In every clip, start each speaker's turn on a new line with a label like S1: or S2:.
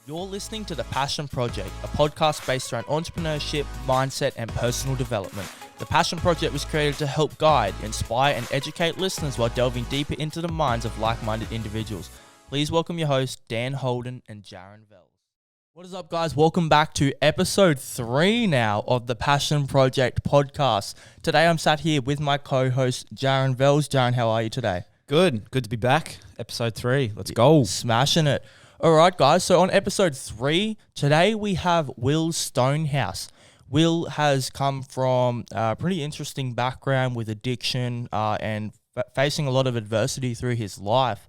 S1: You're listening to The Passion Project, a podcast based around entrepreneurship, mindset, and personal development. The Passion Project was created to help guide, inspire, and educate listeners while delving deeper into the minds of like-minded individuals. Please welcome your hosts, Dan Holden and Jarren Vels. What is up, guys? Welcome back to episode 3 now of the Passion Project podcast. Today, I'm sat here with my co-host, Jarren Vels. Jarren, how are you today?
S2: Good to be back. Episode 3. Let's go.
S1: Smashing it. All right, guys. So on episode 3, today we have Will Stonehouse. Will has come from a pretty interesting background with addiction and facing a lot of adversity through his life.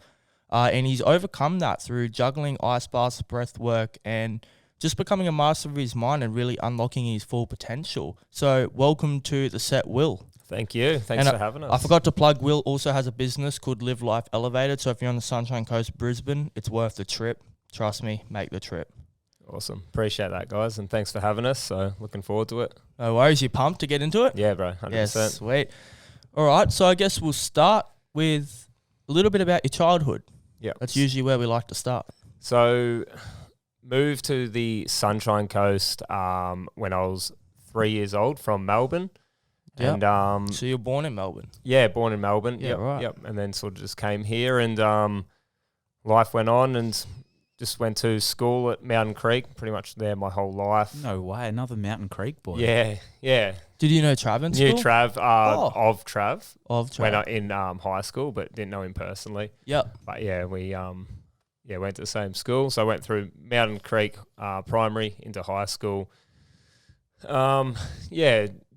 S1: And he's overcome that through juggling, ice baths, breathwork, and just becoming a master of his mind and really unlocking his full potential. So welcome to the set, Will.
S2: Thank you. Thanks for having us.
S1: I forgot to plug, Will also has a business called Live Life Elevated. So if you're on the Sunshine Coast, Brisbane, it's worth the trip. Trust me, make the trip.
S2: Awesome. Appreciate that, guys. And thanks for having us. So looking forward to it.
S1: No worries. You pumped to get into it?
S2: Yeah, bro. 100%.
S1: Yes, sweet. All right. So I guess we'll start with a little bit about your childhood.
S2: Yeah.
S1: That's usually where we like to start.
S2: So moved to the Sunshine Coast when I was 3 years old from Melbourne.
S1: Yep.
S2: And
S1: so you're born in Melbourne?
S2: Yeah, born in Melbourne.
S1: Yeah, right.
S2: Yep. And then sort of just came here and life went on and just went to school at Mountain Creek, pretty much there my whole life.
S3: No way, another Mountain Creek boy.
S2: Yeah.
S1: Did you know Trav in school?
S2: Knew Trav, of Trav.
S1: Of Trav.
S2: When I in high school, but didn't know him personally.
S1: Yep.
S2: But yeah, we went to the same school. So I went through Mountain Creek primary into high school.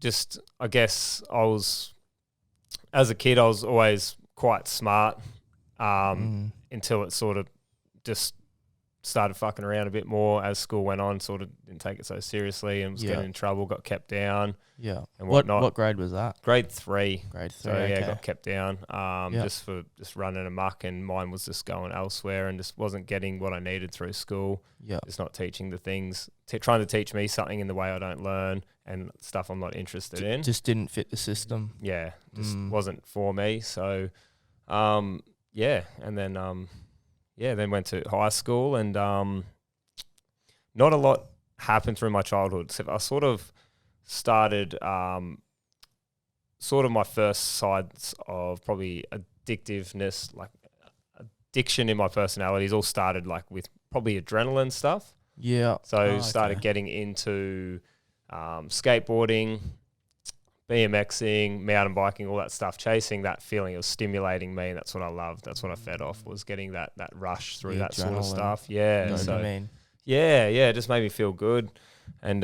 S2: Just I guess as a kid I was always quite smart until it sort of just started fucking around a bit more as school went on. Sort of didn't take it so seriously and was getting in trouble, got kept down.
S1: Yeah.
S2: And whatnot.
S1: What grade was that?
S2: Grade 3.
S1: Grade 3.
S2: So
S1: okay.
S2: got kept down just for just running amok, and mine was just going elsewhere and just wasn't getting what I needed through school.
S1: Yeah.
S2: Just not teaching the things, trying to teach me something in the way I don't learn and stuff I'm not interested in.
S1: Just didn't fit the system.
S2: Yeah, just wasn't for me. So, and then then went to high school and not a lot happened through my childhood. Except I sort of started sort of my first sides of probably addictiveness, like addiction in my personalities all started like with probably adrenaline stuff.
S1: Yeah.
S2: So started getting into skateboarding, BMXing, mountain biking, all that stuff, chasing that feeling. It was stimulating me, and that's what I loved. That's what I fed off, was getting that rush through that sort of stuff. Yeah.
S1: You know
S2: so
S1: what I mean?
S2: yeah, it just made me feel good. And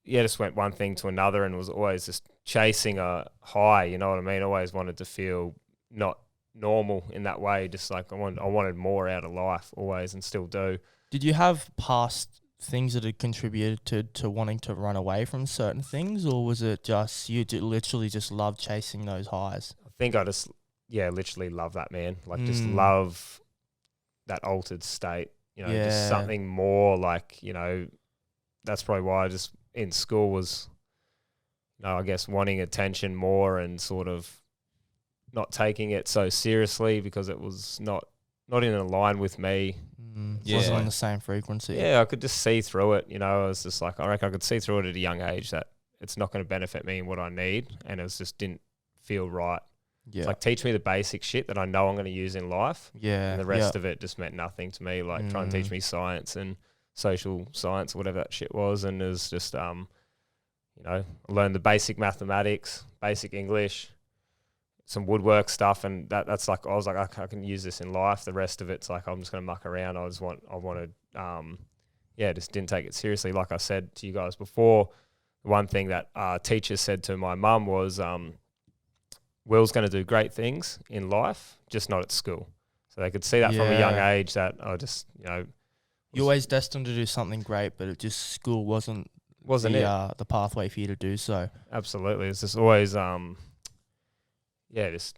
S2: just went one thing to another and was always just chasing a high, you know what I mean? Always wanted to feel not normal in that way, just like I wanted more out of life always, and still do.
S1: Did you have past things that had contributed to wanting to run away from certain things, or was it just you literally just love chasing those highs?
S2: I think I just, literally love that, man. Like just love that altered state, just something more like, that's probably why I just in school was, I guess wanting attention more and sort of not taking it so seriously because it was not in line with me.
S1: Wasn't on the same frequency.
S2: Yeah, I could just see through it. I was just like, I reckon I could see through it at a young age that it's not going to benefit me in what I need, and it just didn't feel right.
S1: Yeah.
S2: It's like, teach me the basic shit that I know I'm going to use in life.
S1: Yeah.
S2: And the rest of it just meant nothing to me. Like trying to teach me science and social science or whatever that shit was, and it was just I learned the basic mathematics, basic English, some woodwork stuff, and that's like I was like, I can use this in life. The rest of it's like I'm just gonna muck around. Just didn't take it seriously. Like I said to you guys before, one thing that teachers said to my mum was, Will's going to do great things in life, just not at school. So they could see that from a young age that I just
S1: you're always destined to do something great, but it just school wasn't the pathway for you to do so.
S2: Absolutely, it's just always just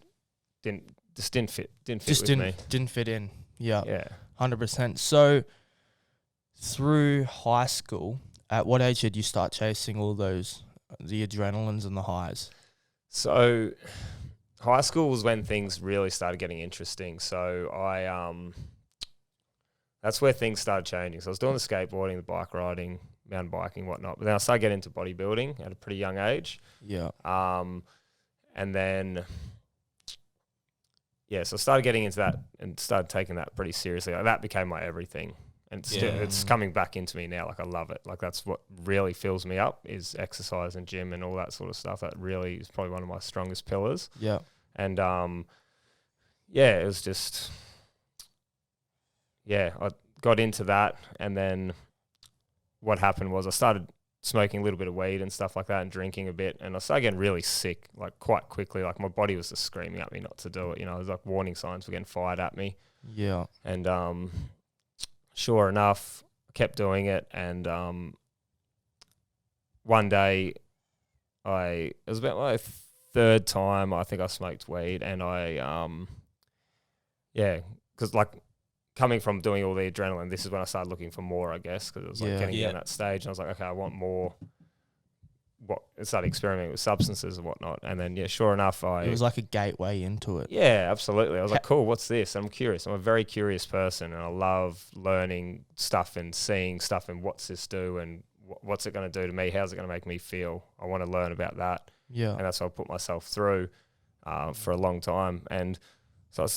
S2: didn't fit with me.
S1: Didn't fit in.
S2: Yeah.
S1: 100%. So through high school, at what age did you start chasing all those, the adrenalines and the highs?
S2: So high school was when things really started getting interesting. So I that's where things started changing. So I was doing the skateboarding, the bike riding, mountain biking, whatnot. But then I started getting into bodybuilding at a pretty young age.
S1: Yeah.
S2: And then, so I started getting into that and started taking that pretty seriously. Like, that became my everything. And it's coming back into me now. Like, I love it. Like, that's what really fills me up is exercise and gym and all that sort of stuff. That really is probably one of my strongest pillars.
S1: Yeah.
S2: And, it was just, I got into that. And then what happened was I started smoking a little bit of weed and stuff like that and drinking a bit. And I started getting really sick, like, quite quickly. Like, my body was just screaming at me not to do it. You know, it was like warning signs were getting fired at me.
S1: Yeah.
S2: And, sure enough, I kept doing it. And one day, it was about my third time I think I smoked weed. And because like coming from doing all the adrenaline, this is when I started looking for more, I guess, because it was like getting in that stage. And I was like, okay, I want more. I started experimenting with substances and whatnot. And then, sure enough,
S1: it was like a gateway into it.
S2: Yeah, absolutely. I was like, cool, what's this? And I'm curious. I'm a very curious person, and I love learning stuff and seeing stuff and what's this do and what's it going to do to me? How's it going to make me feel? I want to learn about that. Yeah. And that's what I put myself through for a long time. And so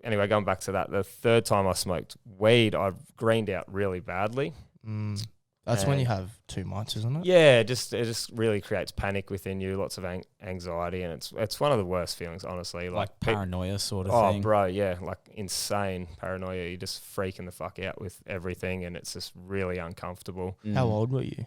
S2: anyway, going back to that, the third time I smoked weed, I greened out really badly.
S1: That's when you have too much, isn't it?
S2: Yeah, it just really creates panic within you, lots of anxiety, and it's one of the worst feelings, honestly.
S3: Like paranoia sort of thing.
S2: Oh, bro, yeah, like insane paranoia. You're just freaking the fuck out with everything, and it's just really uncomfortable.
S1: How old were you?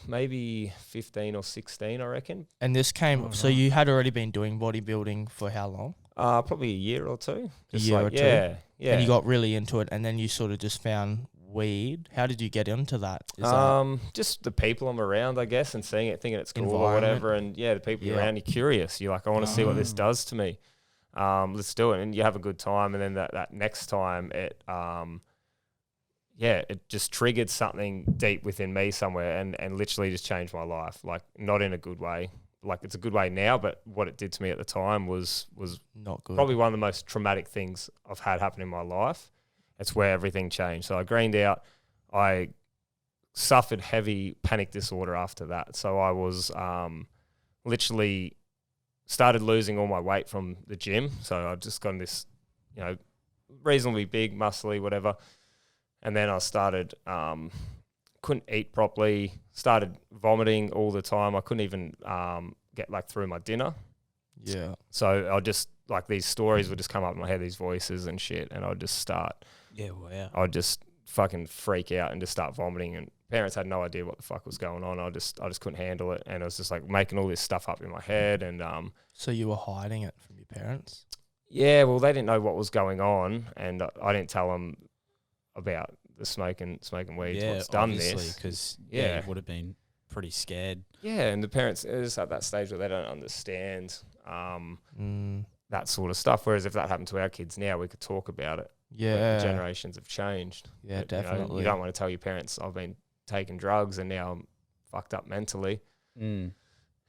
S2: Maybe 15 or 16, I reckon.
S1: And this came, so you had already been doing bodybuilding for how long?
S2: Probably a year or two.
S1: Just a year or two? Yeah. And you got really into it, and then you sort of just found weed. How did you get into that?
S2: Just the people I'm around, I guess, and seeing it, thinking it's cool or whatever. And the people you're around, you're curious. You're like, I want to see what this does to me. Let's do it. And you have a good time. And then that next time it just triggered something deep within me somewhere and literally just changed my life. Like, not in a good way. Like, it's a good way now, but what it did to me at the time was
S1: not good.
S2: Probably one of the most traumatic things I've had happen in my life. It's where everything changed. So I greened out. I suffered heavy panic disorder after that. So I was literally started losing all my weight from the gym. So I just got this, reasonably big, muscly, whatever. And then I started, couldn't eat properly, started vomiting all the time. I couldn't even get through my dinner.
S1: Yeah.
S2: So I just, these stories would just come up in my head, these voices and shit. And I'd just start.
S3: Yeah, wow.
S2: I'd just fucking freak out and just start vomiting, and parents had no idea what the fuck was going on. I just couldn't handle it, and I was just making all this stuff up in my head. And
S1: so you were hiding it from your parents?
S2: Yeah, well, they didn't know what was going on, and I didn't tell them about the smoking weed.
S3: Yeah,
S2: what's done this,
S3: because you would have been pretty scared.
S2: Yeah, and the parents are just at that stage where they don't understand that sort of stuff. Whereas if that happened to our kids now, we could talk about it.
S1: Yeah,
S2: the generations have changed.
S1: Yeah, definitely.
S2: You don't want to tell your parents I've been taking drugs and now I'm fucked up mentally. And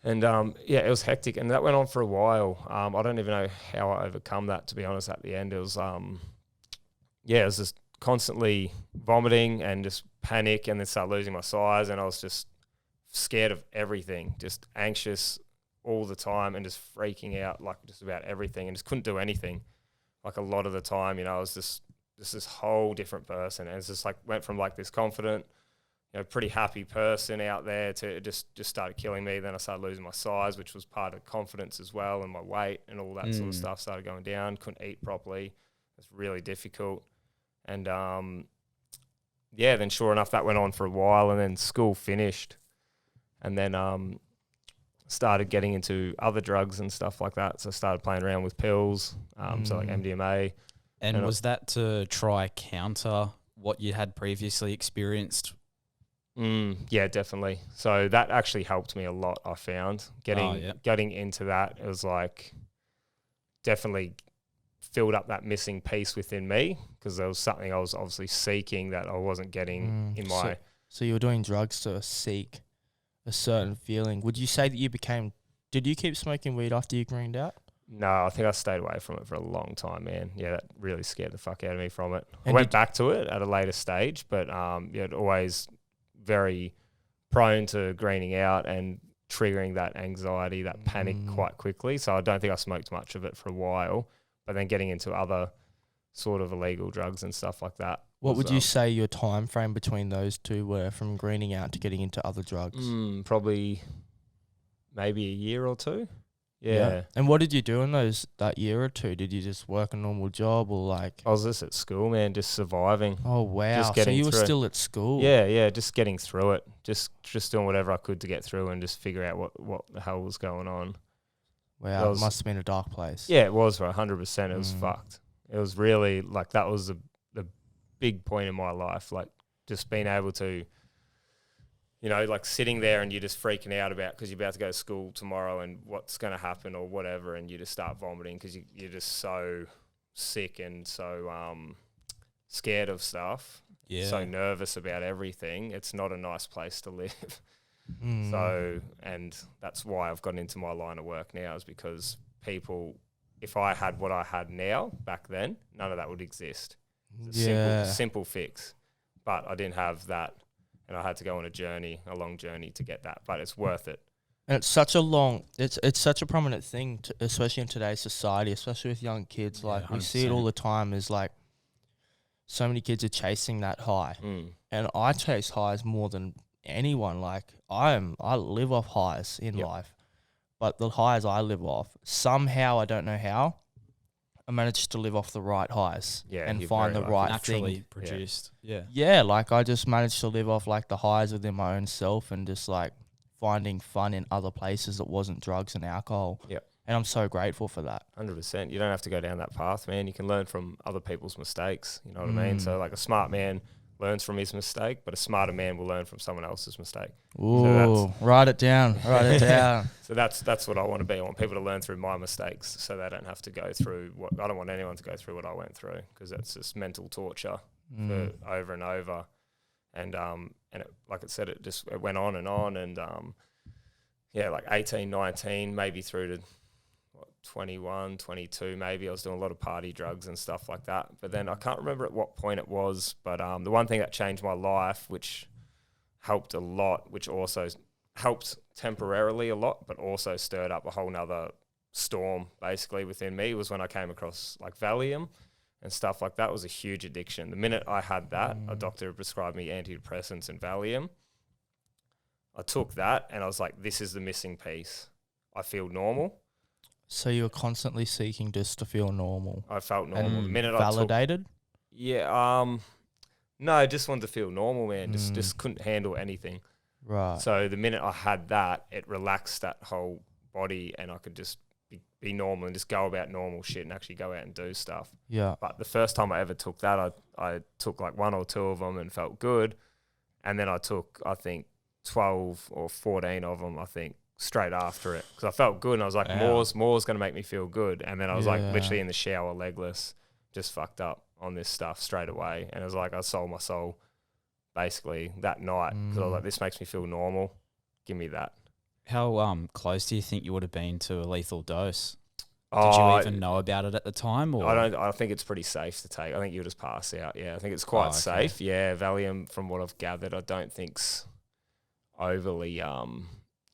S2: it was hectic, and that went on for a while. I don't even know how I overcome that, to be honest. At the end, it was it was just constantly vomiting and just panic, and then start losing my size, and I was just scared of everything, just anxious all the time, and just freaking out just about everything, and just couldn't do anything. A lot of the time, I was just this whole different person. And it's just went from this confident, pretty happy person out there to it just started killing me. Then I started losing my size, which was part of confidence as well, and my weight and all that sort of stuff started going down. Couldn't eat properly. It's really difficult. And then sure enough, that went on for a while, and then school finished. And then started getting into other drugs and stuff like that. So I started playing around with pills, so MDMA.
S3: And was that to try counter what you had previously experienced?
S2: Yeah, definitely. So that actually helped me a lot, I found. Getting into that, it was definitely filled up that missing piece within me, because there was something I was obviously seeking that I wasn't getting in my...
S1: So you were doing drugs to seek a certain feeling. Would you say that did you keep smoking weed after you greened out?
S2: No, I think I stayed away from it for a long time, man. Yeah, that really scared the fuck out of me from it.
S1: And
S2: I went back to it at a later stage, but yeah, always very prone to greening out and triggering that anxiety, that panic quite quickly. So I don't think I smoked much of it for a while, but then getting into other sort of illegal drugs and stuff like that.
S1: What would you say your time frame between those two were, from greening out to getting into other drugs?
S2: Probably maybe a year or two. Yeah.
S1: And what did you do in that year or two? Did you just work a normal job, or like?
S2: I was just at school, man, just surviving.
S1: Oh wow!
S2: Just
S1: So you were
S2: through.
S1: still at school?
S2: Yeah, just getting through it. Just doing whatever I could to get through and just figure out what the hell was going on.
S1: Wow, it must have been a dark place.
S2: Yeah, it was, 100%. It was fucked. It was really, like, that was the big point in my life. Like, just being able to, you know, like sitting there and you're just freaking out about, because you're about to go to school tomorrow and what's going to happen or whatever, and you just start vomiting because you're just so sick and so scared of stuff, so nervous about everything. It's not a nice place to live. So, and that's why I've gotten into my line of work now, is because people, if I had what I had now back then, none of that would exist. It's a simple fix, but I didn't have that. And I had to go on a long journey to get that, but it's worth it.
S1: And it's such a prominent thing, especially in today's society, especially with young kids. Like 100%. We see it all the time. Is like so many kids are chasing that high, and I chase highs more than anyone. Like I live off highs in life, but the highs I live off, somehow, I don't know how, I managed to live off the right highs and find the right
S3: naturally
S1: thing.
S3: produced.
S1: Yeah, like I just managed to live off like the highs within my own self and just like finding fun in other places that wasn't drugs and alcohol.
S2: Yep.
S1: And I'm so grateful for that.
S2: 100%. You don't have to go down that path, man. You can learn from other people's mistakes. You know what I mean? So like a smart man learns from his mistake, but a smarter man will learn from someone else's mistake.
S1: Ooh,
S2: so
S1: write it down. Write it down.
S2: So that's what I want to be. I want people to learn through my mistakes, so they don't have to go through I don't want anyone to go through what I went through, because that's just mental torture for over and over. And it, like I said, it went on, and like 18, 19, maybe through to 21, 22 maybe. I was doing a lot of party drugs and stuff like that. But then I can't remember at what point it was, but the one thing that changed my life, which helped a lot, which also helped temporarily a lot, but also stirred up a whole nother storm basically within me, was when I came across like Valium and stuff like that. It was a huge addiction. The minute I had that, a doctor prescribed me antidepressants and Valium. I took that and I was like, this is the missing piece. I feel normal.
S1: So you were constantly seeking just to feel normal.
S2: I felt normal. The minute
S1: validated?
S2: No, I just wanted to feel normal, man. Just couldn't handle anything.
S1: Right.
S2: So the minute I had that, it relaxed that whole body, and I could just be normal and just go about normal shit and actually go out and do stuff.
S1: Yeah.
S2: But the first time I ever took that, I took like 1 or 2 of them and felt good. And then I took, I think, 12 or 14 of them, I think, straight after it, because I felt good and I was like, more's going to make me feel good. And then I was like literally in the shower, legless, just fucked up on this stuff straight away. And it was like I sold my soul basically that night, because I was like, this makes me feel normal. Give me that.
S3: How close do you think you would have been to a lethal dose? Did you even know about it at the time? Or?
S2: I think it's pretty safe to take. I think you'll just pass out. Yeah, I think it's quite safe. Yeah, Valium, from what I've gathered, I don't think's overly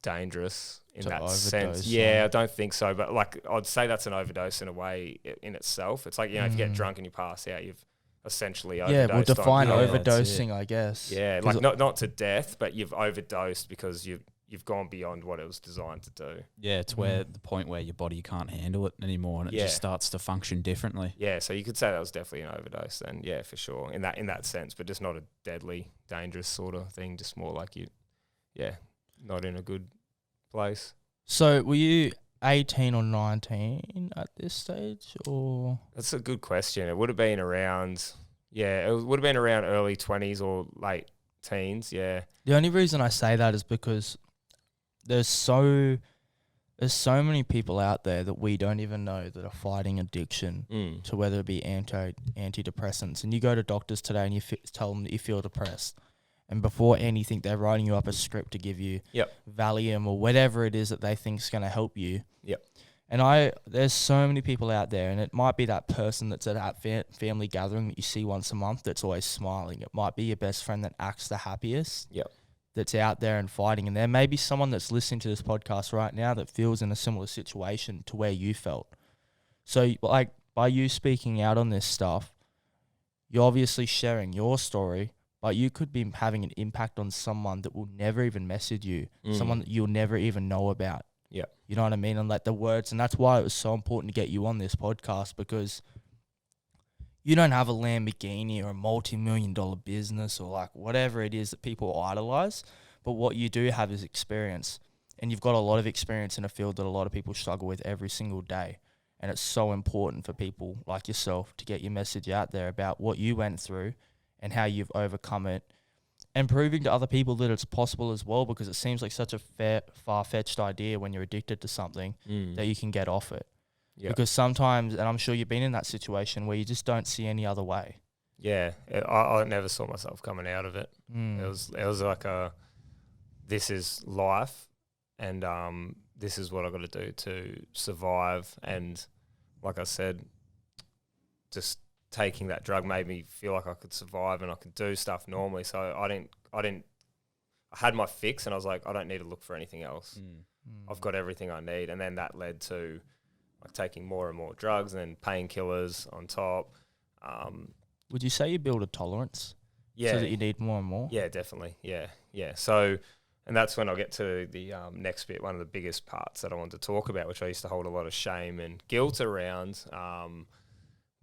S2: dangerous in that sense. Yeah, I don't think so. But like, I'd say that's an overdose in a way in itself. It's like, you know, if you get drunk and you pass out, you've essentially overdosed.
S1: Yeah, we'll define overdosing, I guess.
S2: Yeah, like not to death, but you've overdosed because you've gone beyond what it was designed to do.
S3: Yeah, it's where the point where your body can't handle it anymore, and it just starts to function differently.
S2: Yeah, so you could say that was definitely an overdose then. Yeah, for sure. In that sense, but just not a deadly, dangerous sort of thing. Just more like not in a good place.
S1: So were you 18 or 19 at this stage, or?
S2: That's a good question. It would have been around, it would have been around early 20s or late teens, yeah.
S1: The only reason I say that is because there's so many people out there that we don't even know that are fighting addiction to whether it be antidepressants. And you go to doctors today and you tell them that you feel depressed. And before anything, they're writing you up a script to give you Valium or whatever it is that they think is going to help you.
S2: Yep.
S1: And there's so many people out there, and it might be that person that's at that family gathering that you see once a month that's always smiling. It might be your best friend that acts the happiest.
S2: Yep.
S1: That's out there and fighting. And there may be someone that's listening to this podcast right now that feels in a similar situation to where you felt. So, like, by you speaking out on this stuff, you're obviously sharing your story, but you could be having an impact on someone that will never even message you, someone that you'll never even know about.
S2: Yeah.
S1: You know what I mean? And like the words, and that's why it was so important to get you on this podcast, because you don't have a Lamborghini or a multi-million-dollar business or like whatever it is that people idolize, but what you do have is experience, and you've got a lot of experience in a field that a lot of people struggle with every single day. And it's so important for people like yourself to get your message out there about what you went through and how you've overcome it, and proving to other people that it's possible as well, because it seems like such a far-fetched idea when you're addicted to something that you can get off it. Yep. Because sometimes, and I'm sure you've been in that situation where you just don't see any other way.
S2: Yeah, I never saw myself coming out of it. It was like this is life, and this is what I got to do to survive. And like I said, just taking that drug made me feel like I could survive and I could do stuff normally. So I had my fix, and I was like, I don't need to look for anything else. I've got everything I need. And then that led to like taking more and more drugs, and then painkillers on top.
S1: Would you say you build a tolerance?
S2: Yeah.
S1: So that you need more and more?
S2: Yeah, definitely. Yeah. So, and that's when I'll get to the next bit, one of the biggest parts that I wanted to talk about, which I used to hold a lot of shame and guilt around,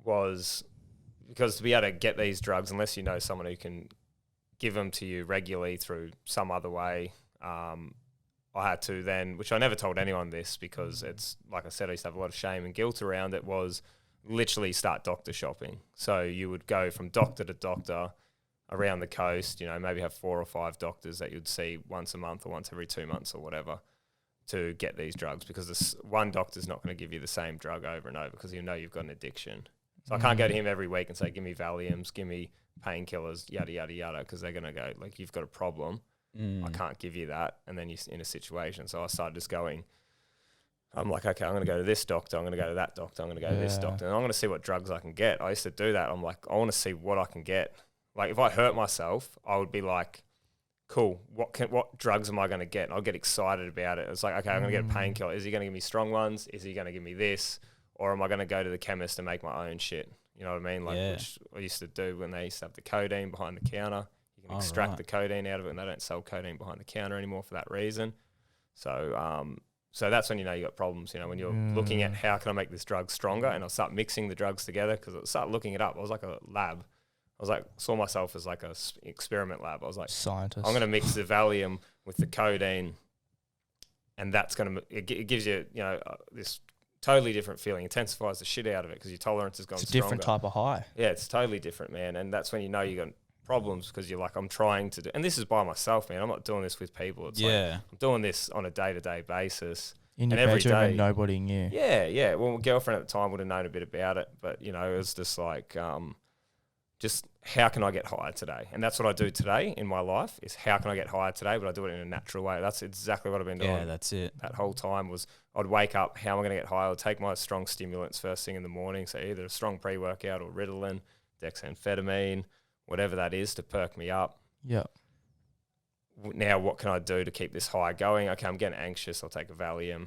S2: was because to be able to get these drugs, unless you know someone who can give them to you regularly through some other way, I had to then, which I never told anyone this because it's, like I said, I used to have a lot of shame and guilt around it, was literally start doctor shopping. So you would go from doctor to doctor around the coast, you know, maybe have 4 or 5 doctors that you'd see once a month or once every 2 months or whatever to get these drugs, because this one doctor's not going to give you the same drug over and over because you know you've got an addiction. So I can't go to him every week and say, give me Valiums, give me painkillers, yada, yada, yada, because they're going to go, like, you've got a problem. I can't give you that. And then you're in a situation. So I started just going, I'm like, okay, I'm going to go to this doctor, I'm going to go to that doctor, I'm going to go to this doctor, and I'm going to see what drugs I can get. I used to do that. I'm like, I want to see what I can get. Like, if I hurt myself, I would be like, cool, what drugs am I going to get? And I'll get excited about it. It's like, okay, I'm going to get a painkiller. Is he going to give me strong ones? Is he going to give me this? Or am I going to go to the chemist and make my own shit? You know what I mean? Like, which I used to do when they used to have the codeine behind the counter. You can extract the codeine out of it, and they don't sell codeine behind the counter anymore for that reason. So, so that's when you know you got problems. You know, when you're looking at how can I make this drug stronger, and I'll start mixing the drugs together, because I'll start looking it up. I was like a lab. I was like, saw myself as like a experiment lab. I was like,
S1: scientist.
S2: I'm going to mix the Valium with the codeine, and that's going to, it gives you, you know, this totally different feeling, intensifies the shit out of it because your tolerance has gone stronger.
S1: It's a different type of high.
S2: Yeah, it's totally different, man. And that's when you know you got problems, because you're like, I'm trying to do, and this is by myself, man. I'm not doing this with people. It's like, I'm doing this on a day-to-day basis.
S1: In your bedroom and nobody knew.
S2: Yeah. Well, my girlfriend at the time would have known a bit about it, but, you know, it was just like, just how can I get higher today? And that's what I do today in my life, is how can I get higher today, but I do it in a natural way. That's exactly what I've been doing.
S3: Yeah, that's it.
S2: That whole time was I'd wake up, how am I going to get higher? I'd take my strong stimulants first thing in the morning, so either a strong pre-workout or Ritalin, dexamphetamine, whatever that is to perk me up.
S1: Yeah.
S2: Now what can I do to keep this high going? Okay, I'm getting anxious, I'll take a Valium.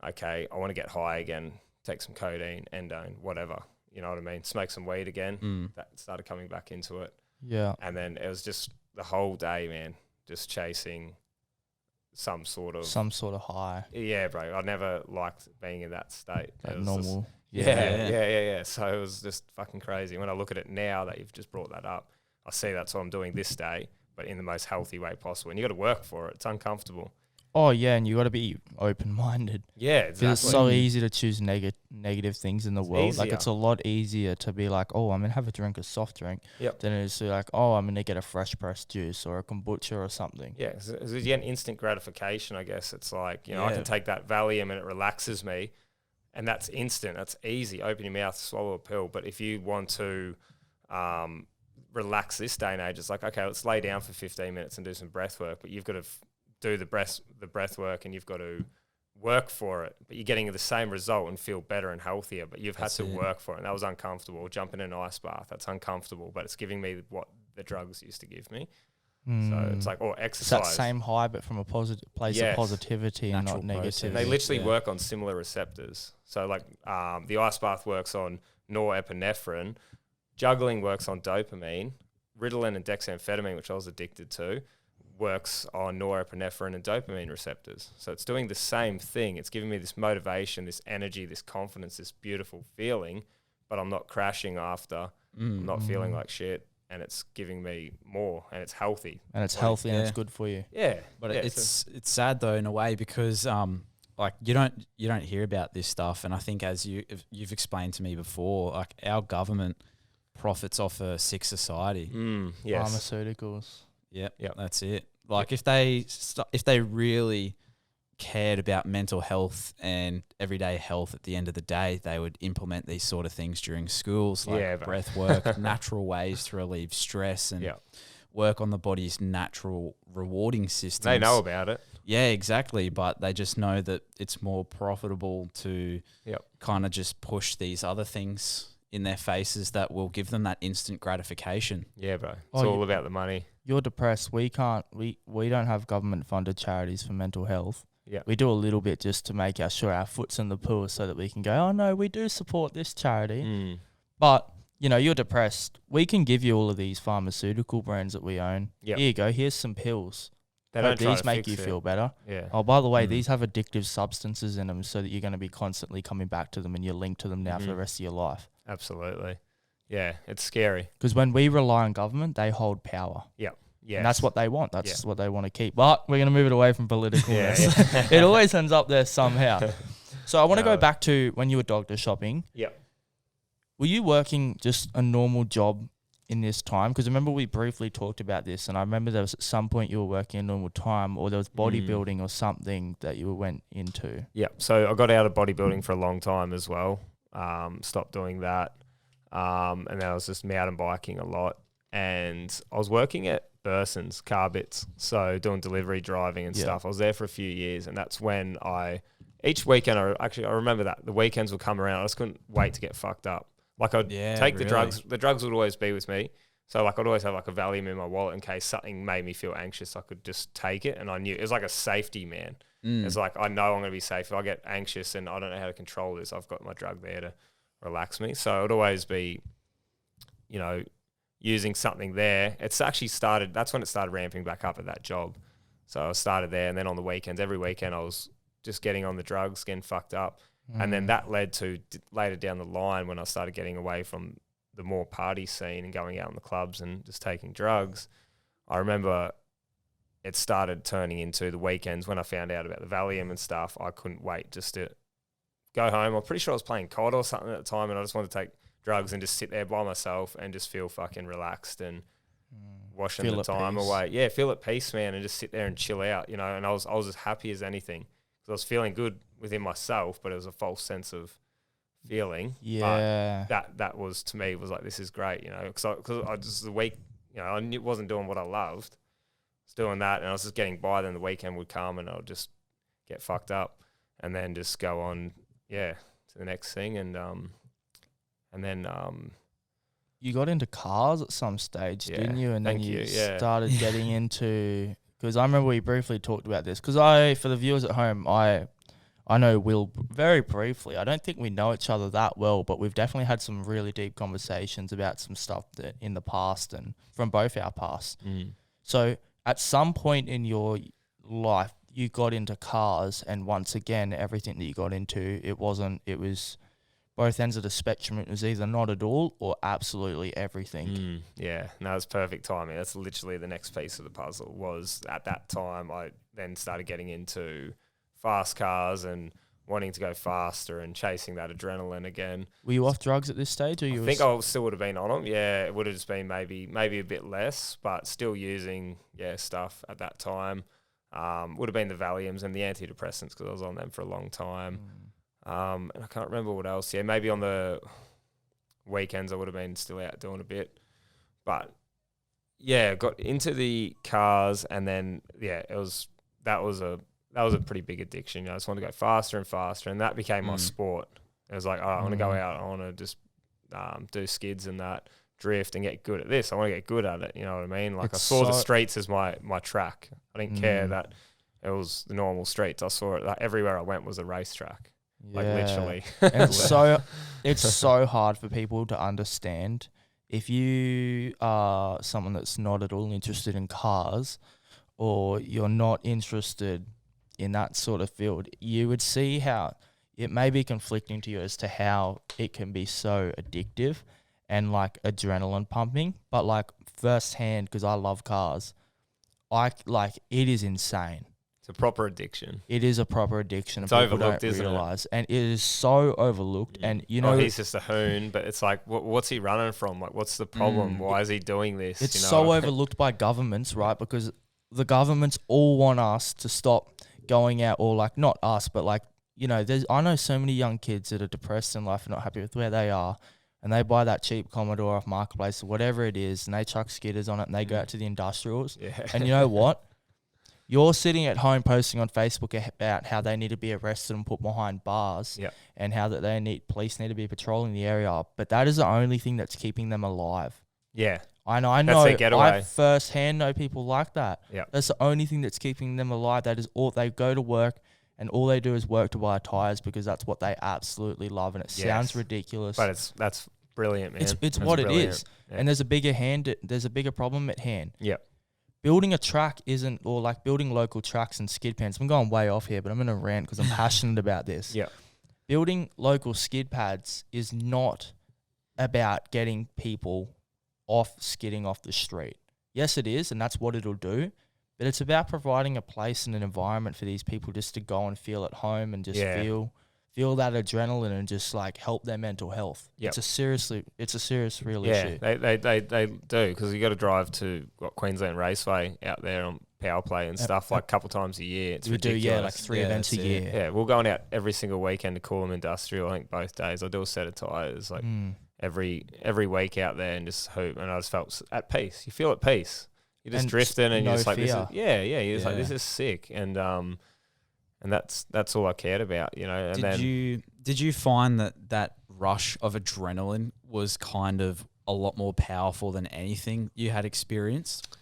S2: Okay, I want to get high again, take some codeine, endone, whatever. You know what I mean? Smoke some weed again. That started coming back into it.
S1: Yeah.
S2: And then it was just the whole day, man, just chasing some sort of
S1: high.
S2: Yeah, bro. I never liked being in that state.
S1: That normal.
S2: Yeah. So it was just fucking crazy. When I look at it now that you've just brought that up, I see that's what I'm doing this day, but in the most healthy way possible. And you got to work for it. It's uncomfortable.
S1: Oh, yeah, and you got to be open-minded.
S2: Yeah, exactly.
S1: It's so easy to choose negative things in the world.
S2: Easier.
S1: Like, it's a lot easier to be like, oh, I'm going to have a drink, a soft drink, than it is to be like, oh, I'm going to get a fresh pressed juice or a kombucha or something.
S2: Yeah, because you get instant gratification, I guess. It's like, you know, I can take that Valium and it relaxes me, and that's instant. That's easy. Open your mouth, swallow a pill. But if you want to relax this day and age, it's like, okay, let's lay down for 15 minutes and do some breath work, but you've got to do the breath work, and you've got to work for it, but you're getting the same result and feel better and healthier, but you've had to work for it. And that was uncomfortable. Jumping in an ice bath, that's uncomfortable, but it's giving me what the drugs used to give me. So it's like, or exercise.
S1: It's that same high, but from a positive place of positivity and not negativity.
S2: They literally work on similar receptors. So like the ice bath works on norepinephrine, juggling works on dopamine, Ritalin and dexamphetamine, which I was addicted to, works on norepinephrine and dopamine receptors. So it's doing the same thing. It's giving me this motivation, this energy, this confidence, this beautiful feeling, but I'm not crashing after. I'm not feeling like shit. And it's giving me more, and it's healthy.
S1: And it's healthy, and it's good for you.
S2: Yeah,
S3: but it's sad though in a way, because like you don't hear about this stuff, and I think as you've explained to me before, like our government profits off a sick society.
S2: Yes.
S1: Pharmaceuticals.
S3: Yep, that's it. Like if they really cared about mental health and everyday health at the end of the day, they would implement these sort of things during schools, like breath work, natural ways to relieve stress, and work on the body's natural rewarding systems.
S2: They know about it.
S3: Yeah, exactly. But they just know that it's more profitable to kind of just push these other things in their faces that will give them that instant gratification.
S2: Yeah, bro. It's all about the money.
S1: You're depressed. We don't have government funded charities for mental health.
S2: Yeah.
S1: We do a little bit just to make sure our foot's in the pool so that we can go, oh no, we do support this charity. But, you know, you're depressed. We can give you all of these pharmaceutical brands that we own. Here you go. Here's some pills. These make you feel better.
S2: Yeah.
S1: Oh, by the way, these have addictive substances in them so that you're going to be constantly coming back to them, and you're linked to them now for the rest of your life.
S2: Absolutely. Yeah, it's scary.
S1: Because when we rely on government, they hold power.
S2: Yeah. Yeah.
S1: And that's what they want. That's what they want to keep. But we're going to move it away from politicalness. It always ends up there somehow. So I want to go back to when you were doctor shopping.
S2: Yeah.
S1: Were you working just a normal job in this time? Because remember we briefly talked about this, and I remember there was at some point you were working a normal time, or there was bodybuilding or something that you went into.
S2: Yeah. So I got out of bodybuilding for a long time as well. Stopped doing that. And then I was just mountain biking a lot. And I was working at Burson's Car Bits, so doing delivery driving and stuff. I was there for a few years, and that's when each weekend, I remember that the weekends would come around. I just couldn't wait to get fucked up. Like I'd take the drugs. The drugs would always be with me. So like I'd always have like a Valium in my wallet in case something made me feel anxious. I could just take it, and I knew it was like a safety, man. It's like I know I'm going to be safe. If I get anxious and I don't know how to control this, I've got my drug there to relax me. So it would always be, you know, using something there. It's actually started, that's when it started ramping back up at that job. So I started there, and then on the weekends, every weekend I was just getting on the drugs, getting fucked up. And then that led to later down the line when I started getting away from the more party scene and going out in the clubs and just taking drugs. I remember it started turning into the weekends when I found out about the Valium and stuff. I couldn't wait just to go home. I'm pretty sure I was playing COD or something at the time, and I just wanted to take drugs and just sit there by myself and just feel fucking relaxed and washing the time away. Yeah, feel at peace, man, and just sit there and chill out, you know. And I was as happy as anything because I was feeling good within myself, but it was a false sense of feeling.
S1: Yeah,
S2: but that was, to me, was like, this is great, you know, because I just the week, you know, I wasn't doing what I loved. I was doing that, and I was just getting by. Then the weekend would come, and I would just get fucked up, and then just go on, to the next thing, and then
S1: you got into cars at some stage, didn't you? And then you started getting into, because I remember we briefly talked about this. Because for the viewers at home, I know Will very briefly. I don't think we know each other that well, but we've definitely had some really deep conversations about some stuff that in the past and from both our past. So at some point in your life, you got into cars, and once again, everything that you got into, it was both ends of the spectrum. It was either not at all or absolutely everything.
S2: It's perfect timing. That's literally the next piece of the puzzle. Was at that time I then started getting into fast cars and wanting to go faster and chasing that adrenaline again.
S1: Were you off drugs at this stage? Or
S2: I think I still would have been on them. Yeah, it would have just been maybe a bit less, but still using stuff at that time. Would have been the Valiums and the antidepressants because I was on them for a long time. And I can't remember what else. Yeah, maybe on the weekends I would have been still out doing a bit. But got into the cars, and then that was a that was a pretty big addiction. You know, I just wanted to go faster and faster, and that became my sport. It was like, oh, I want to go out, I want to just do skids and that, drift and get good at this. I want to get good at it. You know what I mean? Like I saw the streets as my track. I didn't care that it was the normal streets. I saw it like everywhere I went was a racetrack. Like literally.
S1: And it's so hard for people to understand. If you are someone that's not at all interested in cars, or you're not interested in that sort of field, you would see how it may be conflicting to you as to how it can be so addictive and like adrenaline pumping. But like firsthand, because I love cars, it is insane.
S2: It's a proper addiction.
S1: It is a proper addiction.
S2: It's
S1: and people
S2: overlooked,
S1: don't
S2: isn't
S1: realize. And it is so overlooked. And you know,
S2: he's just a hoon, but it's like, what's he running from? Like, what's the problem? Why is he doing this?
S1: It's so overlooked by governments, right? Because the governments all want us to stop going out, or like not us, but like, you know, I know so many young kids that are depressed in life and not happy with where they are, and they buy that cheap Commodore off Marketplace or whatever it is, and they chuck skidders on it and they go out to the industrials. Yeah. And you know what? You're sitting at home posting on Facebook about how they need to be arrested and put behind bars, and how that police need to be patrolling the area. But that is the only thing that's keeping them alive.
S2: Yeah.
S1: I know.
S2: That's their getaway.
S1: I firsthand know people like that.
S2: Yeah.
S1: That's the only thing that's keeping them alive. That is all. They go to work and all they do is work to buy tires because that's what they absolutely love. And it sounds ridiculous,
S2: but that's brilliant, man.
S1: It's what it is. Yeah. And there's a bigger problem at hand.
S2: Yep.
S1: Building a track isn't, or like building local tracks and skid pads. I'm going way off here, but I'm going to rant because I'm passionate about this.
S2: Yeah.
S1: Building local skid pads is not about getting people skidding off the street. Yes, it is, and that's what it'll do. But it's about providing a place and an environment for these people just to go and feel at home and just feel that adrenaline and just like help their mental health. Yep. It's a serious real issue.
S2: They do, because you got to drive to Queensland Raceway out there on power play and stuff like a couple times a year. It's ridiculous.
S1: Like 3 events a year.
S2: Yeah, we're going out every single weekend to Coolum Industrial. I think both days I do a set of tires like every week out there and just hoop. And I just felt at peace. You feel at peace. You're just drifting and you're just like, you're just like, this is sick. And that's all I cared about, you know. And
S3: did you find that rush of adrenaline was kind of a lot more powerful than anything you had experienced?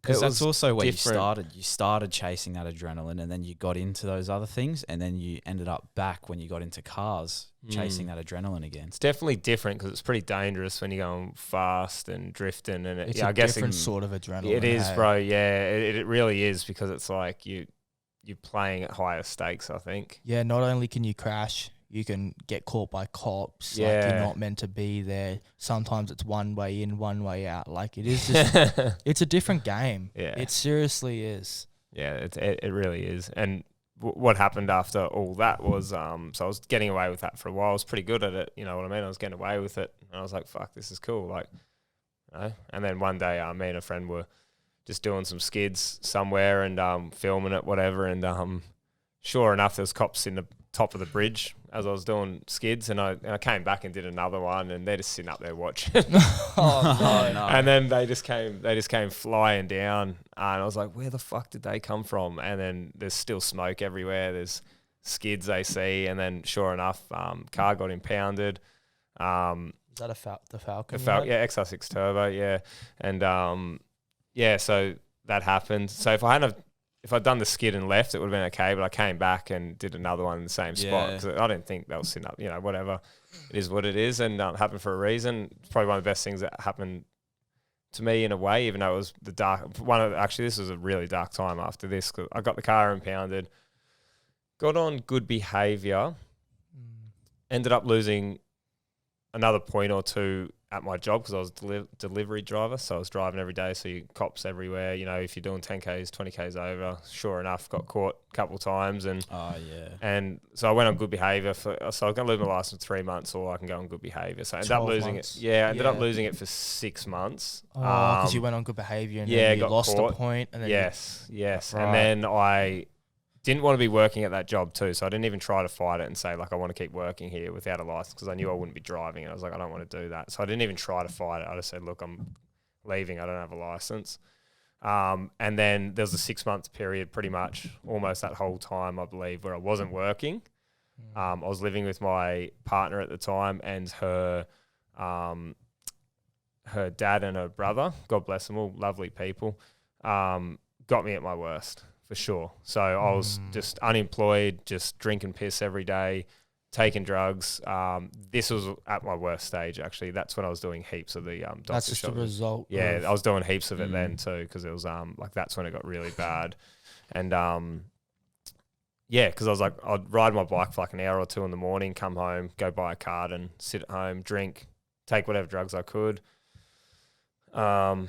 S3: Because that's also where different. You started chasing that adrenaline, and then you got into those other things, and then you ended up back when you got into cars chasing that adrenaline again.
S2: It's definitely different because it's pretty dangerous when you're going fast and drifting, and
S1: it's a different sort of adrenaline.
S2: It is, bro. Yeah, it really is, because it's like you're playing at higher stakes, I think.
S1: Yeah, not only can you crash, you can get caught by cops. Yeah. Like you're not meant to be there. Sometimes it's one way in, one way out. Like it is just, it's a different game. Yeah. It seriously is.
S2: Yeah, it really is. And what happened after all that was, so I was getting away with that for a while. I was pretty good at it. You know what I mean? I was getting away with it. And I was like, fuck, this is cool. Like, you know? And then one day, me and a friend were just doing some skids somewhere and filming it, whatever. And sure enough, there's cops in the top of the bridge as I was doing skids, and I came back and did another one, and they're just sitting up there watching.
S1: Oh no!
S2: And then they just came flying down, and I was like, where the fuck did they come from? And then there's still smoke everywhere. There's skids they see, and then sure enough, car got impounded.
S1: Is that the Falcon?
S2: Yeah, XR6 Turbo, yeah. And so that happened. So if I'd done the skid and left, it would have been okay, but I came back and did another one in the same spot because I didn't think they were sitting up, you know, whatever. It is what it is, and happened for a reason. It's probably one of the best things that happened to me in a way, even though it was this was a really dark time after this, because I got the car impounded, got on good behaviour, ended up losing another point or two at my job because I was delivery driver, so I was driving every day, so you cops everywhere, you know, if you're doing 10Ks, 20Ks over. Sure enough, got caught a couple of times, and so I went on good behaviour so I was going to lose my license for 3 months, or I can go on good behaviour. So I ended up losing it. Yeah, I ended up losing it for 6 months.
S1: Because you went on good behaviour and then you lost a point. And then
S2: yes. Right. And then I didn't want to be working at that job too, so I didn't even try to fight it and say, like, I want to keep working here without a license, because I knew I wouldn't be driving, and I was like, I don't want to do that. So I didn't even try to fight it. I just said, look, I'm leaving. I don't have a license. And then there was a 6 month period, pretty much almost that whole time, I believe, where I wasn't working. I was living with my partner at the time, and her dad and her brother, God bless them all, lovely people, got me at my worst for sure. So I was just unemployed, just drinking piss every day, taking drugs. This was at my worst stage, actually. That's when I was doing heaps of the doctor
S1: That's just
S2: shots.
S1: a result.
S2: Yeah, I was doing heaps of it then too, because it was like that's when it got really bad. And yeah, because I was like, I'd ride my bike for like an hour or two in the morning, come home, go buy a carton, sit at home, drink, take whatever drugs I could. And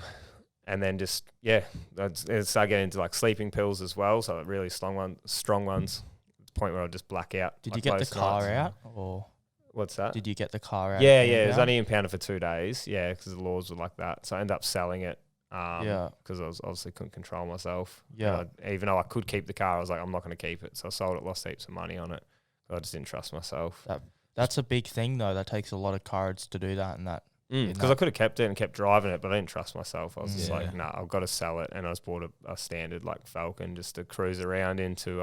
S2: then just, yeah, I'd start getting into like sleeping pills as well. So really strong ones, to the point where I'd just black out.
S1: Did
S2: like
S1: you get the
S2: most
S1: car
S2: nights.
S1: out? Or
S2: What's that?
S1: did you get the car out?
S2: Yeah, it was only impounded for 2 days. Yeah, because the laws were like that. So I ended up selling it. Because I was obviously couldn't control myself.
S1: Yeah.
S2: Even though I could keep the car, I was like, I'm not going to keep it. So I sold it, lost heaps of money on it. I just didn't trust myself.
S1: That's a big thing though. That takes a lot of courage to do that, and that.
S2: Because I could have kept it and kept driving it, but I didn't trust myself. I was just like, nah, I've got to sell it. And I just bought a standard like Falcon just to cruise around into,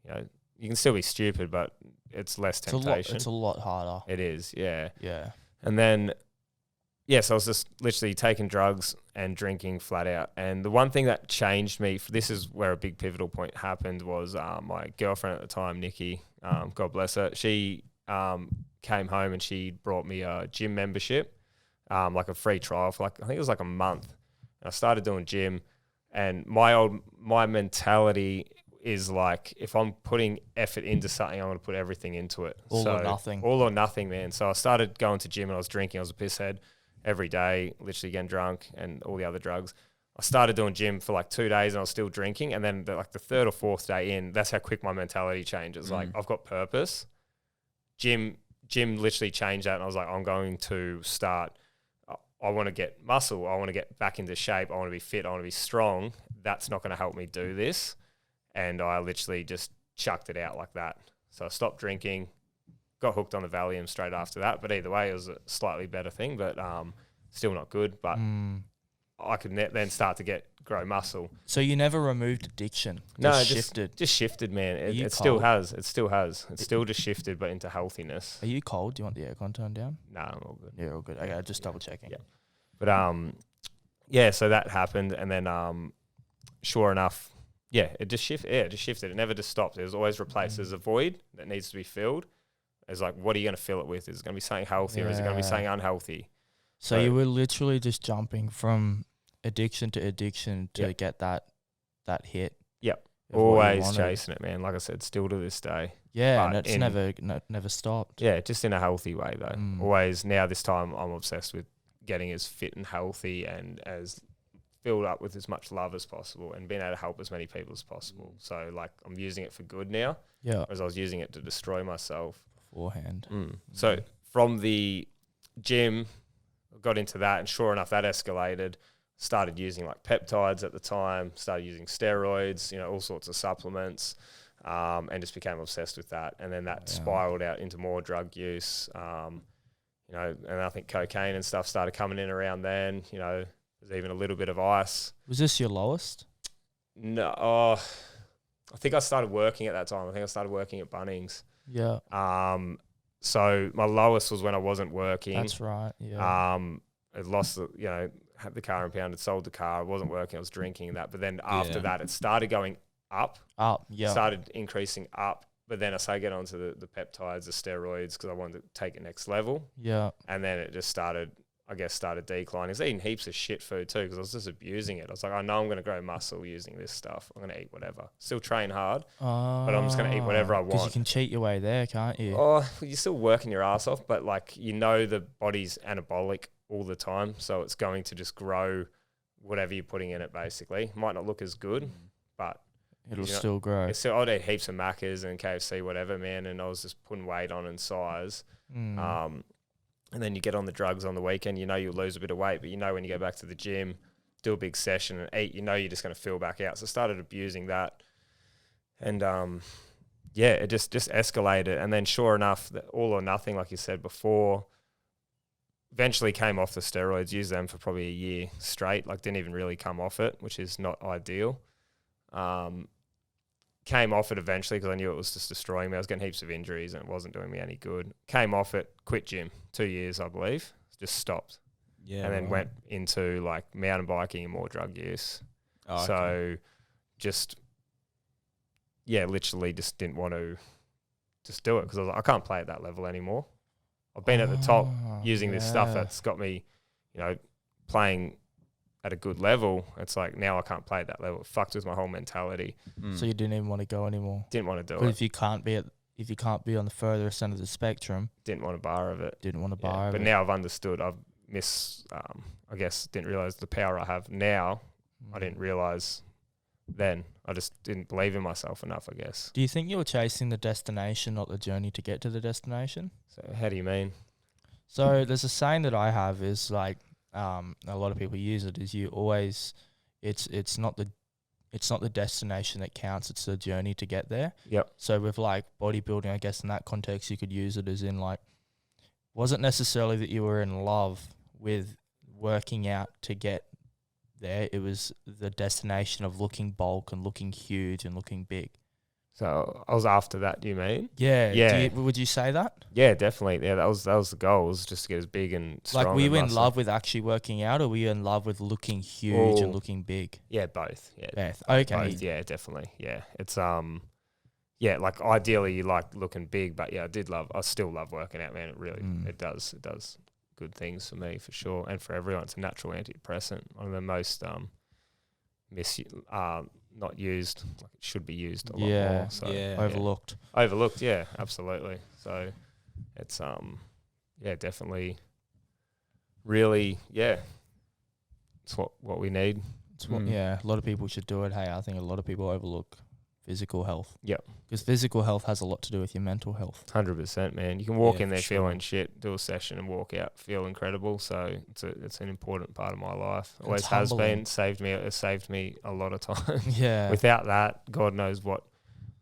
S2: you can still be stupid, but it's less temptation.
S1: It's a lot harder.
S2: It is, yeah.
S1: Yeah.
S2: And then, so I was just literally taking drugs and drinking flat out. And the one thing that changed me, this is where a big pivotal point happened, was my girlfriend at the time, Nikki, God bless her, she came home and she brought me a gym membership, like a free trial for like, I think it was like a month. And I started doing gym, and my mentality is like, if I'm putting effort into something, I'm going to put everything into it.
S1: All or nothing.
S2: All or nothing, man. So I started going to gym and I was drinking. I was a pisshead every day, literally getting drunk and all the other drugs. I started doing gym for like 2 days and I was still drinking. And then the third or fourth day in, that's how quick my mentality changes. Like, I've got purpose. Gym literally changed that. And I was like, I'm going to start, I want to get muscle. I want to get back into shape. I want to be fit. I want to be strong. That's not going to help me do this. And I literally just chucked it out like that. So I stopped drinking, got hooked on the Valium straight after that. But either way, it was a slightly better thing, but still not good. But I could then start to grow muscle.
S1: So you never removed addiction?
S2: Just
S1: shifted?
S2: Just shifted, man. It still has. It still has. It's still just shifted, but into healthiness.
S1: Are you cold? Do you want the aircon turned down?
S2: Nah, I'm all good.
S1: Yeah, all good. Okay, just double checking.
S2: Yeah. But so that happened, and then sure enough, it just shifted. Yeah, it just shifted. It never just stopped. It was always replaced. There's a void that needs to be filled. It's like, what are you going to fill it with? Is it going to be something healthy or is it going to be something unhealthy?
S1: So you were literally just jumping from addiction to addiction to get that hit.
S2: Yep. Always chasing it, man. Like I said, still to this day.
S1: Yeah, and it's never stopped.
S2: Yeah, just in a healthy way though. Always. Now this time I'm obsessed with getting as fit and healthy and as filled up with as much love as possible and being able to help as many people as possible. So like I'm using it for good now.
S1: Yeah.
S2: Whereas I was using it to destroy myself
S1: beforehand.
S2: So from the gym, I got into that, and sure enough, that escalated. Started using like peptides at the time, started using steroids, all sorts of supplements, and just became obsessed with that. And then that spiraled out into more drug use, and I think cocaine and stuff started coming in around then. There's even a little bit of ice.
S1: Was this your lowest?
S2: No, I think I started working at that time. I think I started working at Bunnings.
S1: Yeah.
S2: So my lowest was when I wasn't working.
S1: That's right. Yeah.
S2: I lost, had the car impounded, sold the car. I wasn't working. I was drinking and that. But then after that, it started going up. Started increasing up. But then I started getting onto the peptides, the steroids, because I wanted to take it next level. Yeah. And then it just started declining. I was eating heaps of shit food too, because I was just abusing it. I was like, I know I'm going to grow muscle using this stuff. I'm going to eat whatever. Still train hard, but I'm just going to eat whatever I want.
S1: Because you can cheat your way there, can't you?
S2: Oh, you're still working your ass off, but like, the body's anabolic all the time. So it's going to just grow whatever you're putting in it, basically. Might not look as good, but
S1: it'll still grow.
S2: I'd eat heaps of Maccas and KFC, whatever, man. And I was just putting weight on in size. And then you get on the drugs on the weekend, you'll lose a bit of weight, but when you go back to the gym, do a big session and eat, you're just going to fill back out. So I started abusing that. And, it just escalated. And then sure enough, all or nothing, like you said before, eventually came off the steroids, used them for probably a year straight, like didn't even really come off it, which is not ideal. Came off it eventually because I knew it was just destroying me. I was getting heaps of injuries and it wasn't doing me any good. Came off it, quit gym, 2 years, I believe, just stopped.
S3: Yeah.
S2: And then went into like mountain biking and more drug use.
S3: Oh,
S2: So
S3: okay.
S2: just, literally just didn't want to just do it because I was like, I can't play at that level anymore. I've been at the top using this stuff that's got me, playing at a good level. It's like now I can't play at that level. It fucked with my whole mentality.
S1: So you didn't even want to go anymore.
S2: Didn't want to do
S1: But
S2: it.
S1: if you can't be on the furthest end of the spectrum,
S2: Didn't want a bar of it.
S1: didn't want to buy it.
S2: But now I've understood. I've I guess didn't realize the power I have now. I didn't realize then. I just didn't believe in myself enough, I guess.
S1: Do you think you were chasing the destination, not the journey to get to the destination?
S2: So how do you mean?
S1: So there's a saying that I have is like, a lot of people use it, is you always, it's not the destination that counts, it's the journey to get there.
S2: Yep.
S1: So with like bodybuilding, I guess in that context, you could use it as in like, wasn't necessarily that you were in love with working out to get there. It was the destination of looking bulk and looking huge and looking big.
S2: So I was after that, do you mean?
S1: Yeah.
S2: Yeah.
S1: Would you say that?
S2: Yeah, definitely. Yeah, that was the goal, was just to get as big and strong.
S1: Like, were you
S2: and
S1: in love with actually working out, or were you in love with looking huge and looking big?
S2: Yeah, both. Yeah.
S1: Both. Okay.
S2: Both, yeah, definitely. Yeah. It's like ideally you like looking big, but yeah, I still love working out, man. It really it does good things for me for sure, and for everyone. It's a natural antidepressant. One of the most not used, like it should be used a lot more. So, overlooked, yeah, absolutely. So it's definitely really, it's what we need.
S1: It's what, a lot of people should do it. Hey, I think a lot of people overlook physical health.
S2: Yep.
S1: Because physical health has a lot to do with your mental health.
S2: 100%, man. You can walk in there feeling shit, do a session and walk out, feel incredible. So it's an important part of my life. Always has been. It saved me a lot of time.
S1: Yeah.
S2: Without that, God knows what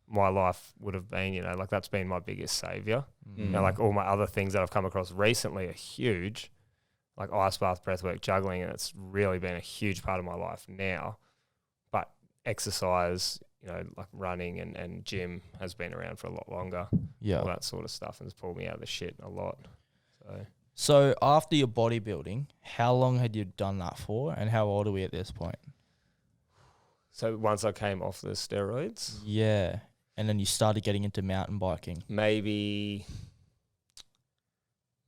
S2: my life would have been, like that's been my biggest savior. Like all my other things that I've come across recently are huge, like ice bath, breathwork, juggling, and it's really been a huge part of my life now. But exercise, like running and gym has been around for a lot longer. Yeah. All that sort of stuff has pulled me out of the shit a lot.
S1: So after your bodybuilding, how long had you done that for, and how old are we at this point?
S2: So once I came off the steroids.
S1: Yeah. And then you started getting into mountain biking.
S2: Maybe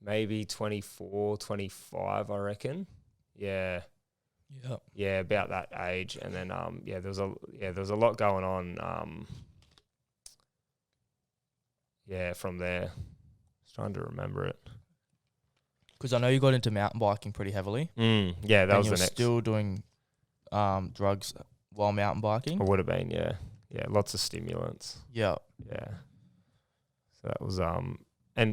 S2: 24, 25, I reckon. Yeah.
S1: Yep.
S2: Yeah, about that age. And then there was a lot going on from there. Just trying to remember it.
S1: Because I know you got into mountain biking pretty heavily.
S2: Yeah, that was the next.
S1: Still doing drugs while mountain biking?
S2: I would have been, yeah. Yeah, lots of stimulants.
S1: Yeah.
S2: Yeah. So that was and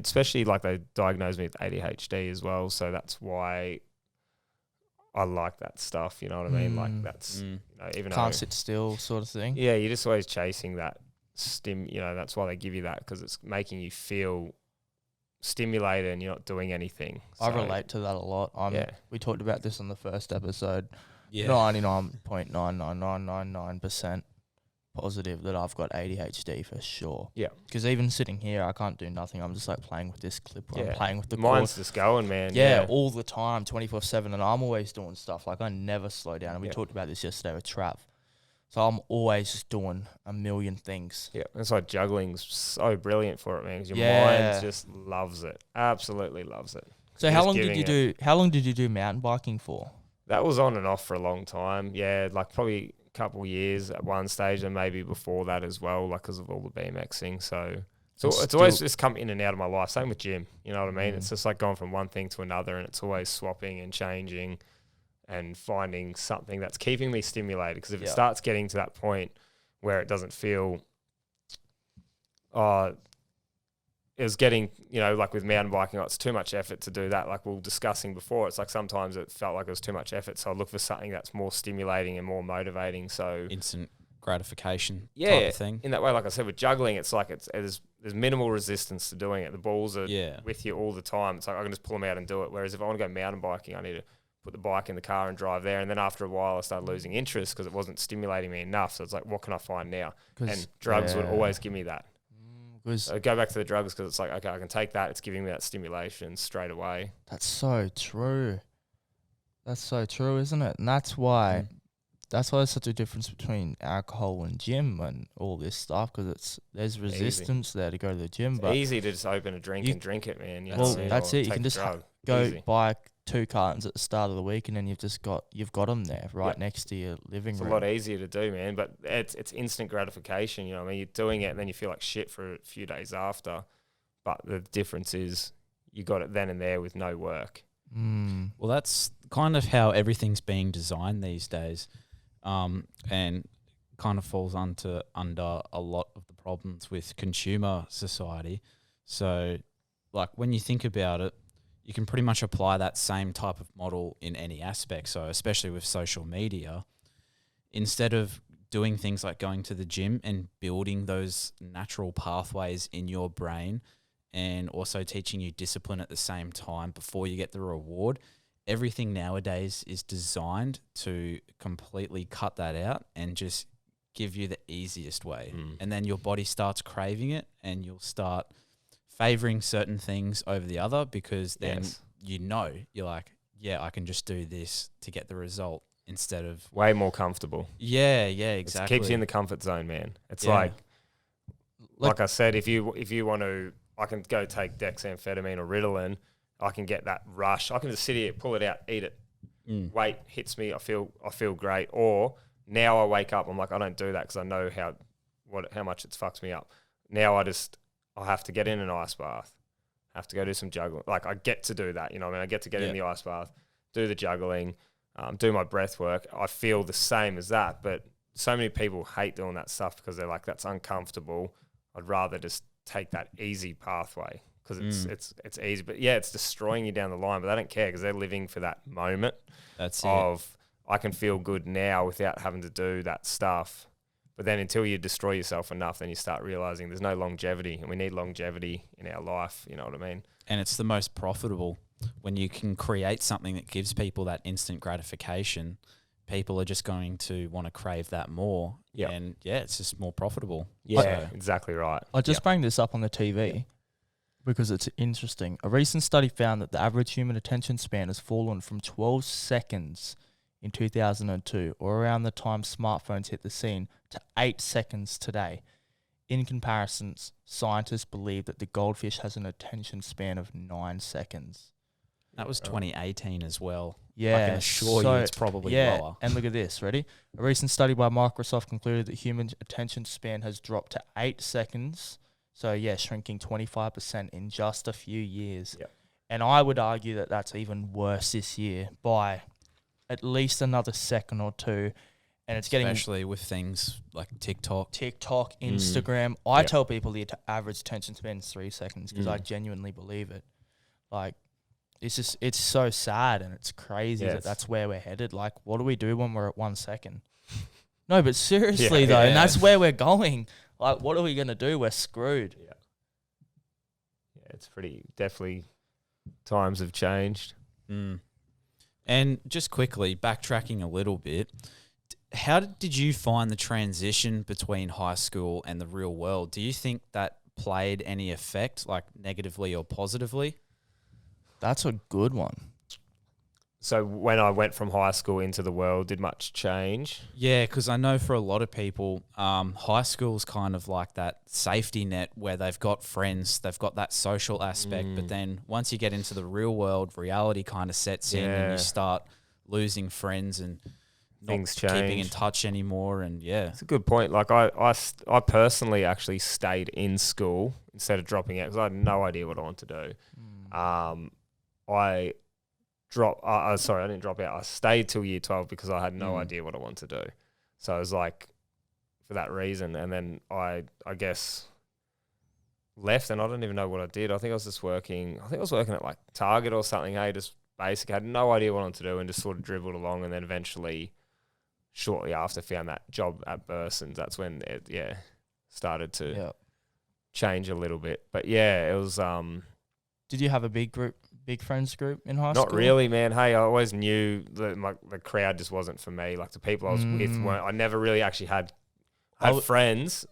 S2: especially like they diagnosed me with ADHD as well, so that's why I like that stuff, you know what I mean? Like that's even
S1: can't sit still sort of thing.
S2: Yeah, you're just always chasing that that's why they give you that, because it's making you feel stimulated and you're not doing anything. So,
S1: I relate to that a lot. We talked about this on the first episode.
S3: Yeah.
S1: 99.99999% positive that I've got ADHD for sure.
S2: Yeah.
S1: Because even sitting here, I can't do nothing. I'm just like playing with this clip. Or I'm playing with the
S2: mine's
S1: cord.
S2: Just going, man.
S1: Yeah, all the time, 24/7, and I'm always doing stuff. Like I never slow down. And we talked about this yesterday with Trav. So I'm always just doing a million things.
S2: Yeah, that's why juggling's so brilliant for it, man. Because your mind just loves it, absolutely loves it.
S1: So how long did you do? How long did you do mountain biking for?
S2: That was on and off for a long time. Yeah, like probably a couple of years at one stage, and maybe before that as well, like because of all the BMXing. So it's always just come in and out of my life. Same with gym, you know what I mean? It's just like going from one thing to another, and it's always swapping and changing and finding something that's keeping me stimulated. Because if it starts getting to that point where it doesn't feel, it was getting, like with mountain biking, it's too much effort to do that. Like we were discussing before, it's like sometimes it felt like it was too much effort. So I look for something that's more stimulating and more motivating. So
S3: instant gratification type of thing.
S2: In that way, like I said, with juggling, it's like it's there's minimal resistance to doing it. The balls are
S3: Yeah.
S2: with you all the time. It's like I can just pull them out and do it. Whereas if I want to go mountain biking, I need to put the bike in the car and drive there. And then after a while, I started losing interest because it wasn't stimulating me enough. So it's like, what can I find now? And drugs would always give me that. So go back to the drugs because it's like, okay, I can take that. It's giving me that stimulation straight away.
S1: That's so true. That's so true, isn't it? And that's why there's such a difference between alcohol and gym and all this stuff, because there's resistance there to go to the gym.
S2: It's
S1: but
S2: easy to just open a drink and drink it, man.
S1: That's it. You can just go
S2: Easy.
S1: buy 2 cartons at the start of the week, and then you've got them there next to your living room.
S2: It's a lot easier to do, man. But it's instant gratification. You know what I mean? You're doing it, and then you feel like shit for a few days after. But the difference is you got it then and there with no work.
S3: Well, that's kind of how everything's being designed these days, and kind of falls under a lot of the problems with consumer society. So, like, when you think about it, you can pretty much apply that same type of model in any aspect. So, especially with social media, instead of doing things like going to the gym and building those natural pathways in your brain, and also teaching you discipline at the same time before you get the reward, everything nowadays is designed to completely cut that out and just give you the easiest way. And then your body starts craving it, and you'll start favoring certain things over the other, because then you're like, yeah, I can just do this to get the result instead of
S2: way more comfortable.
S3: Yeah, exactly.
S2: It keeps you in the comfort zone, man. It's like I said, if you want to, I can go take dexamphetamine or Ritalin. I can get that rush. I can just sit here, pull it out, eat it. Weight hits me. I feel great. Or now I wake up, I'm like, I don't do that because I know how much it's fucked me up. Now I have to get in an ice bath. I have to go do some juggling. Like, I get to do that. You know what I mean? I get to get in the ice bath, do the juggling, do my breath work. I feel the same as that. But so many people hate doing that stuff because they're like, that's uncomfortable. I'd rather just take that easy pathway because it's easy. But yeah, it's destroying you down the line. But they don't care because they're living for that moment.
S3: That's
S2: I can feel good now without having to do that stuff. But then until you destroy yourself enough, then you start realizing there's no longevity, and we need longevity in our life. You know what I mean?
S3: And it's the most profitable when you can create something that gives people that instant gratification. People are just going to want to crave that more.
S2: Yeah.
S3: And it's just more profitable.
S2: Yeah, exactly right.
S1: I just bring this up on the TV because it's interesting. A recent study found that the average human attention span has fallen from 12 seconds in 2002, or around the time smartphones hit the scene, to 8 seconds today. In comparison, scientists believe that the goldfish has an attention span of 9 seconds.
S3: That was 2018 as well.
S1: Yeah.
S3: I can assure you it's probably lower.
S1: And look at this, ready? A recent study by Microsoft concluded that human attention span has dropped to 8 seconds. So, shrinking 25% in just a few years.
S2: Yep.
S1: And I would argue that that's even worse this year by at least another second or two. And it's getting...
S3: Especially with things like TikTok,
S1: Instagram. I tell people the average attention span is 3 seconds because I genuinely believe it. Like, it's so sad and it's crazy that that's where we're headed. Like, what do we do when we're at 1 second? No, but seriously though, and that's where we're going. Like, what are we going to do? We're screwed.
S2: Yeah, it's definitely times have changed.
S3: And just quickly, backtracking a little bit, how did you find the transition between high school and the real world? Do you think that played any effect, like negatively or positively?
S1: That's a good one.
S2: So when I went from high school into the world, did much change?
S3: Yeah, because I know for a lot of people, high school's kind of like that safety net where they've got friends, they've got that social aspect, but then once you get into the real world, reality kind of sets in and you start losing friends and
S2: things
S3: not keeping in
S2: change.
S3: touch anymore. And
S2: It's a good point. Like I personally actually stayed in school instead of dropping out because I had no idea what I wanted to do. I didn't drop out. I stayed till year 12 because I had no idea what I wanted to do. So it was like for that reason. And then I guess left and I don't even know what I did. I think I was working at like Target or something. Hey, just basic. I had no idea what I wanted to do and just sort of dribbled along. And then eventually, shortly after, found that job at Burson's. That's when it started to change a little bit. But yeah, it was
S1: Did you have a big friends group in high school?
S2: not really, man. Hey, I always knew that the crowd just wasn't for me. Like the people I was with weren't. I never really actually had friends.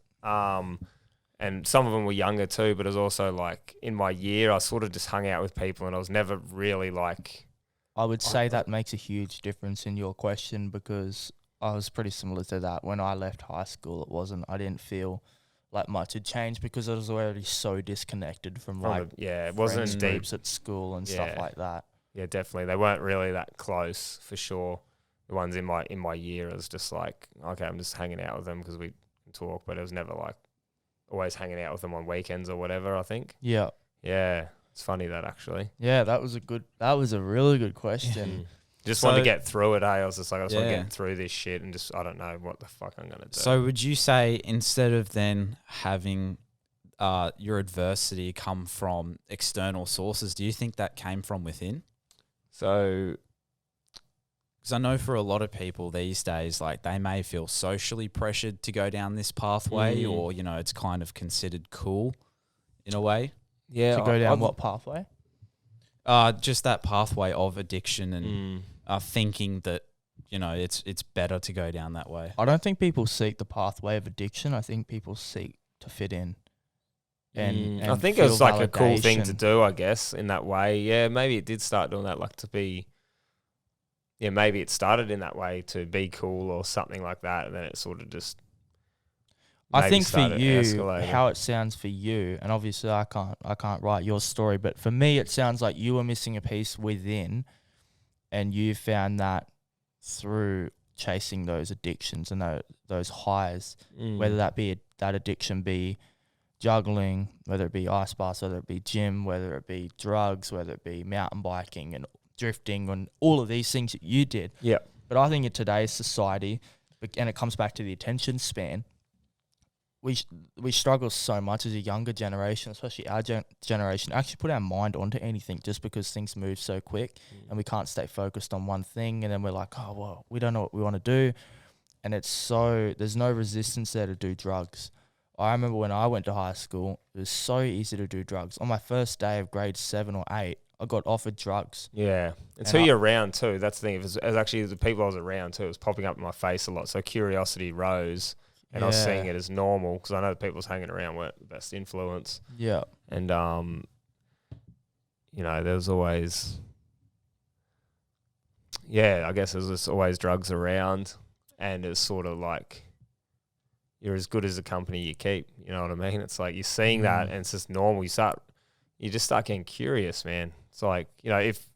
S2: And some of them were younger too, but it was also like in my year, I sort of just hung out with people, and I was never really like.
S1: I would say that makes a huge difference in your question, because I was pretty similar to that. When I left high school, I didn't feel like much had changed, because I was already so disconnected from
S2: it wasn't deep
S1: groups at school and stuff like that.
S2: Yeah, definitely. They weren't really that close for sure. The ones in my year, it was just like, okay, I'm just hanging out with them because we can talk, but it was never like always hanging out with them on weekends or whatever, I think.
S1: Yeah.
S2: Yeah. It's funny that actually.
S1: Yeah, that was a really good question.
S2: Just wanted to get through it, I was just like, I just want to get through this shit and just, I don't know what the fuck I'm going to do.
S3: So would you say, instead of then having your adversity come from external sources, do you think that came from within?
S2: So,
S3: because I know for a lot of people these days, like they may feel socially pressured to go down this pathway, or, you know, it's kind of considered cool in a way.
S1: Yeah. To go down what pathway?
S3: Just that pathway of addiction and thinking that, you know, it's better to go down that way.
S1: I don't think people seek the pathway of addiction. I think people seek to fit in. And
S2: I think it was like a cool thing to do, I guess, in that way. Yeah, maybe it did start doing that, like to be. Yeah, maybe it started in that way to be cool or something like that, and then it sort of just.
S1: I think for you, how it sounds for you, and obviously I can't write your story, but for me it sounds like you were missing a piece within, and you found that through chasing those addictions and those highs, whether that addiction be juggling, whether it be ice baths, whether it be gym, whether it be drugs, whether it be mountain biking and drifting, and all of these things that you did.
S2: Yeah.
S1: But I think in today's society, and it comes back to the attention span, we struggle so much as a younger generation, especially our generation, actually put our mind onto anything, just because things move so quick and we can't stay focused on one thing, and then we're like, oh, well, we don't know what we want to do, and there's no resistance there to do drugs. I remember when I went to high school, it was so easy to do drugs. On my first day of grade 7 or 8, I got offered drugs.
S2: Yeah. It's who you're around too. That's the thing. It was actually the people I was around too. It was popping up in my face a lot. So curiosity rose, and I was seeing it as normal, because I know the people I was hanging around weren't the best influence.
S1: Yeah.
S2: And, you know, there was always, I guess there was just always drugs around, and it's sort of like, you're as good as the company you keep. You know what I mean? It's like you're seeing that, and it's just normal. You just start getting curious, man. It's like, you know, if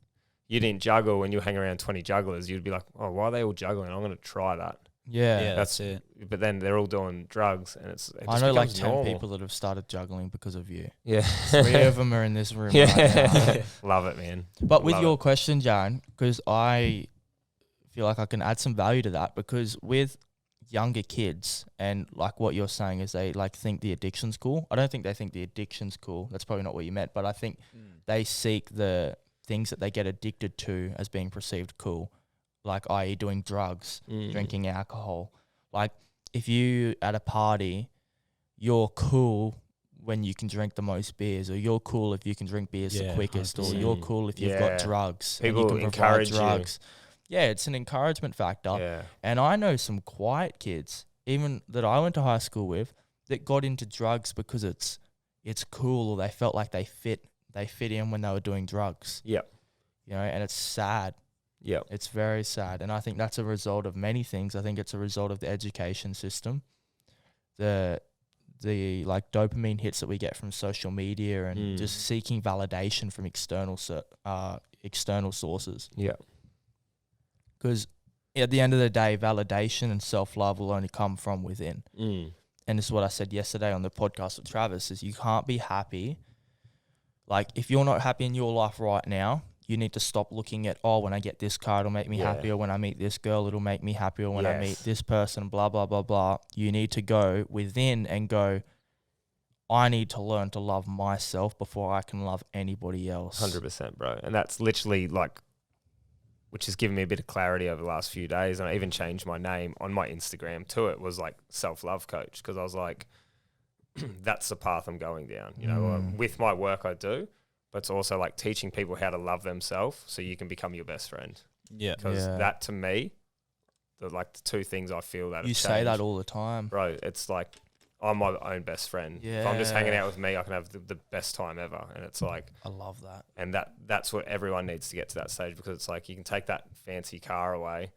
S2: you didn't juggle when you hang around 20 jugglers, you'd be like, oh, why are they all juggling? I'm going to try that.
S1: Yeah,
S3: that's it.
S2: But then they're all doing drugs, and
S1: I know like 10
S2: normal.
S1: people that have started juggling because of you.
S2: Yeah.
S1: 3 of them are in this room right now.
S2: Love it, man.
S1: But with your question, Jarren, because I feel like I can add some value to that, because with younger kids, and like what you're saying is they like think the addiction's cool. I don't think they think the addiction's cool. That's probably not what you meant, but I think they seek the things that they get addicted to as being perceived cool, like i.e. doing drugs, drinking alcohol. Like if you at a party, you're cool when you can drink the most beers, or you're cool if you can drink beers the quickest, 100%. Or you're cool if you've got drugs.
S2: People
S1: and you can
S2: encourage
S1: drugs. Yeah, it's an encouragement factor.
S2: Yeah.
S1: And I know some quiet kids, even that I went to high school with, that got into drugs because it's cool, or they felt like they fit in when they were doing drugs.
S2: Yep.
S1: You know, and it's sad.
S2: Yep.
S1: It's very sad. And I think that's a result of many things. I think it's a result of the education system. The like dopamine hits that we get from social media, and just seeking validation from external sources.
S2: Yeah.
S1: Because at the end of the day, validation and self-love will only come from within. And this is what I said yesterday on the podcast with Travis, is you can't be happy. Like, if you're not happy in your life right now, you need to stop looking at, oh, when I get this car, it'll make me happy, or when I meet this girl, it'll make me happy, or when I meet this person, blah, blah, blah, blah. You need to go within and go, I need to learn to love myself before I can love anybody else.
S2: 100%, bro. And that's literally like, which has given me a bit of clarity over the last few days. And I even changed my name on my Instagram to it, was like self-love coach. Because I was like, that's the path I'm going down. You know, with my work I do, but it's also like teaching people how to love themselves so you can become your best friend.
S3: Yeah.
S2: Because that to me, the two things I feel that
S1: you say that all the time,
S2: bro. It's like I'm my own best friend. If I'm just hanging out with me, I can have the best time ever. And it's like,
S1: I love that.
S2: And that's what everyone needs to get to that stage, because it's like you can take that fancy car away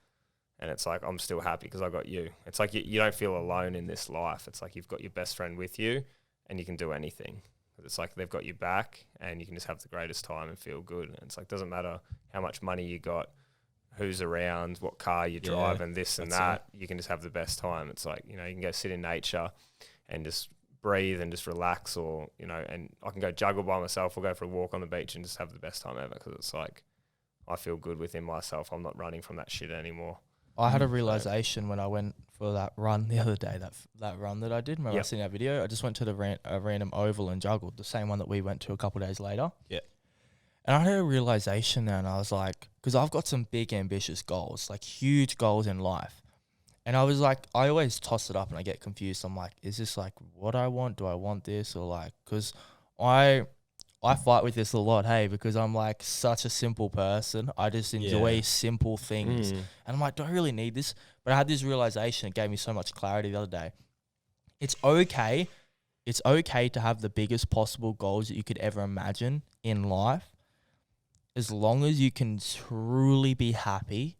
S2: and it's like, I'm still happy because I got you. It's like you don't feel alone in this life. It's like you've got your best friend with you and you can do anything. It's like they've got you back and you can just have the greatest time and feel good. And it's like, doesn't matter how much money you got, who's around, what car you drive, and this and that. You can just have the best time. It's like, you know, you can go sit in nature and just breathe and just relax, or, you know, and I can go juggle by myself or go for a walk on the beach and just have the best time ever, because it's like I feel good within myself. I'm not running from that shit anymore.
S1: I had a realization when I went for that run the other day, that run that I did. Remember I seen that video? I just went to a random oval and juggled, the same one that we went to a couple of days later.
S3: Yeah.
S1: And I had a realization there, and I was like, because I've got some big ambitious goals, like huge goals in life. And I was like, I always toss it up and I get confused. I'm like, is this like what I want? Do I want this? Or like, because I fight with this a lot, hey, because I'm like such a simple person. I just enjoy simple things. And I'm like, do I really need this? But I had this realization. It gave me so much clarity the other day. It's okay. It's okay to have the biggest possible goals that you could ever imagine in life, as long as you can truly be happy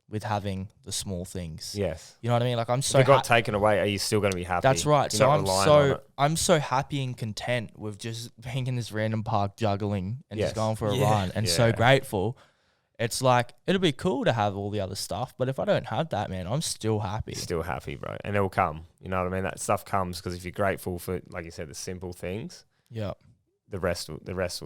S1: with having the small things.
S2: Yes.
S1: You know what I mean? Like, I'm so
S2: if it got taken away, are you still going to be happy?
S1: That's right.
S2: You're
S1: So I'm so happy and content with just being in this random park juggling and just going for a run, and so grateful. It's like, it'll be cool to have all the other stuff, but if I don't have that, man, I'm still happy.
S2: Still happy, bro. And it'll come. You know what I mean? That stuff comes because if you're grateful for, like you said, the simple things, the rest will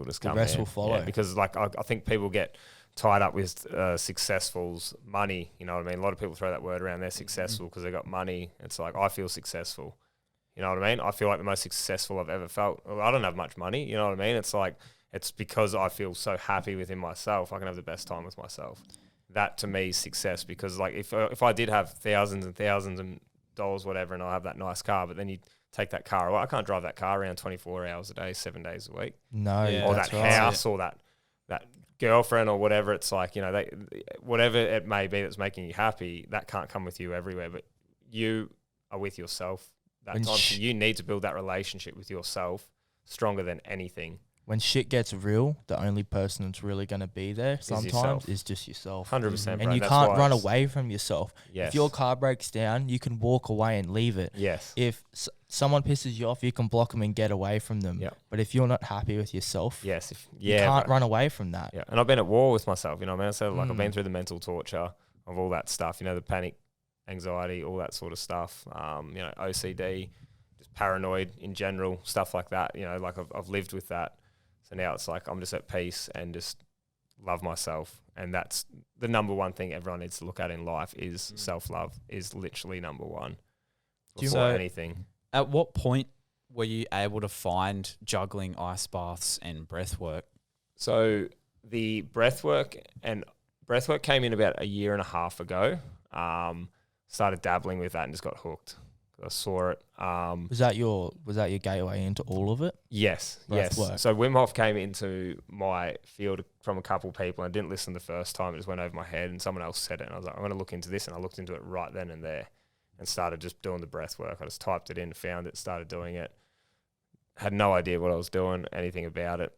S2: just come.
S1: The rest will follow.
S2: Yeah, because like I think people get tied up with successful's money. You know what I mean? A lot of people throw that word around. They're successful because they got money. It's like, I feel successful. You know what I mean? I feel like the most successful I've ever felt. Well, I don't have much money. You know what I mean? It's like, it's because I feel so happy within myself. I can have the best time with myself. That to me is success, because like if I did have thousands and thousands of dollars, whatever, and I have that nice car, but then you take that car away, I can't drive that car around 24 hours a day, 7 days a week.
S1: No.
S2: Or that house or that girlfriend or whatever. It's like, you know, whatever it may be that's making you happy, that can't come with you everywhere, but you are with yourself that time. So you need to build that relationship with yourself stronger than anything.
S1: When shit gets real, the only person that's really going to be there sometimes is just yourself.
S2: 100%.
S1: And you can't run away from yourself.
S2: Yes.
S1: If your car breaks down, you can walk away and leave it.
S2: Yes.
S1: If someone pisses you off, you can block them and get away from them.
S2: Yep.
S1: But if you're not happy with yourself,
S2: you
S1: can't run away from that.
S2: Yeah. And I've been at war with myself, you know what I mean? So like I've been through the mental torture of all that stuff, you know, the panic, anxiety, all that sort of stuff, you know, OCD, just paranoid in general, stuff like that. You know, like I've lived with that. So now it's like I'm just at peace and just love myself. And that's the number one thing everyone needs to look at in life is self-love is literally number one before anything.
S3: At what point were you able to find juggling, ice baths and breathwork? So
S2: the breathwork came in about a year and a half ago. Started dabbling with that and just got hooked. I saw it.
S1: Was that your gateway into all of it?
S2: Yes. So Wim Hof came into my field from a couple of people, and I didn't listen the first time. It just went over my head, and someone else said it, and I was like, I'm going to look into this, and I looked into it right then and there, and started just doing the breath work. I just typed it in, found it, started doing it. Had no idea what I was doing, anything about it.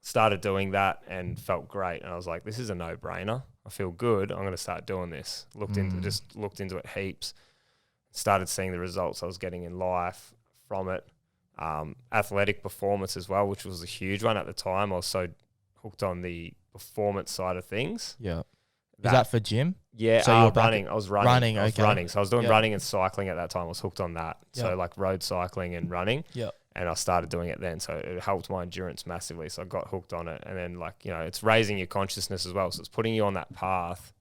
S2: Started doing that and felt great, and I was like, this is a no-brainer. I feel good. I'm going to start doing this. Looked into it heaps. Started seeing the results I was getting in life from it. Athletic performance as well, which was a huge one at the time. I was so hooked on the performance side of things.
S1: Yeah. Is that for gym?
S2: Yeah,
S1: so you're
S2: running. I was running.
S1: Running.
S2: So I was doing running and cycling at that time. I was hooked on that.
S1: Yep.
S2: So like road cycling and running.
S1: Yeah.
S2: And I started doing it then. So it helped my endurance massively. So I got hooked on it. And then like, you know, it's raising your consciousness as well. So it's putting you on that path.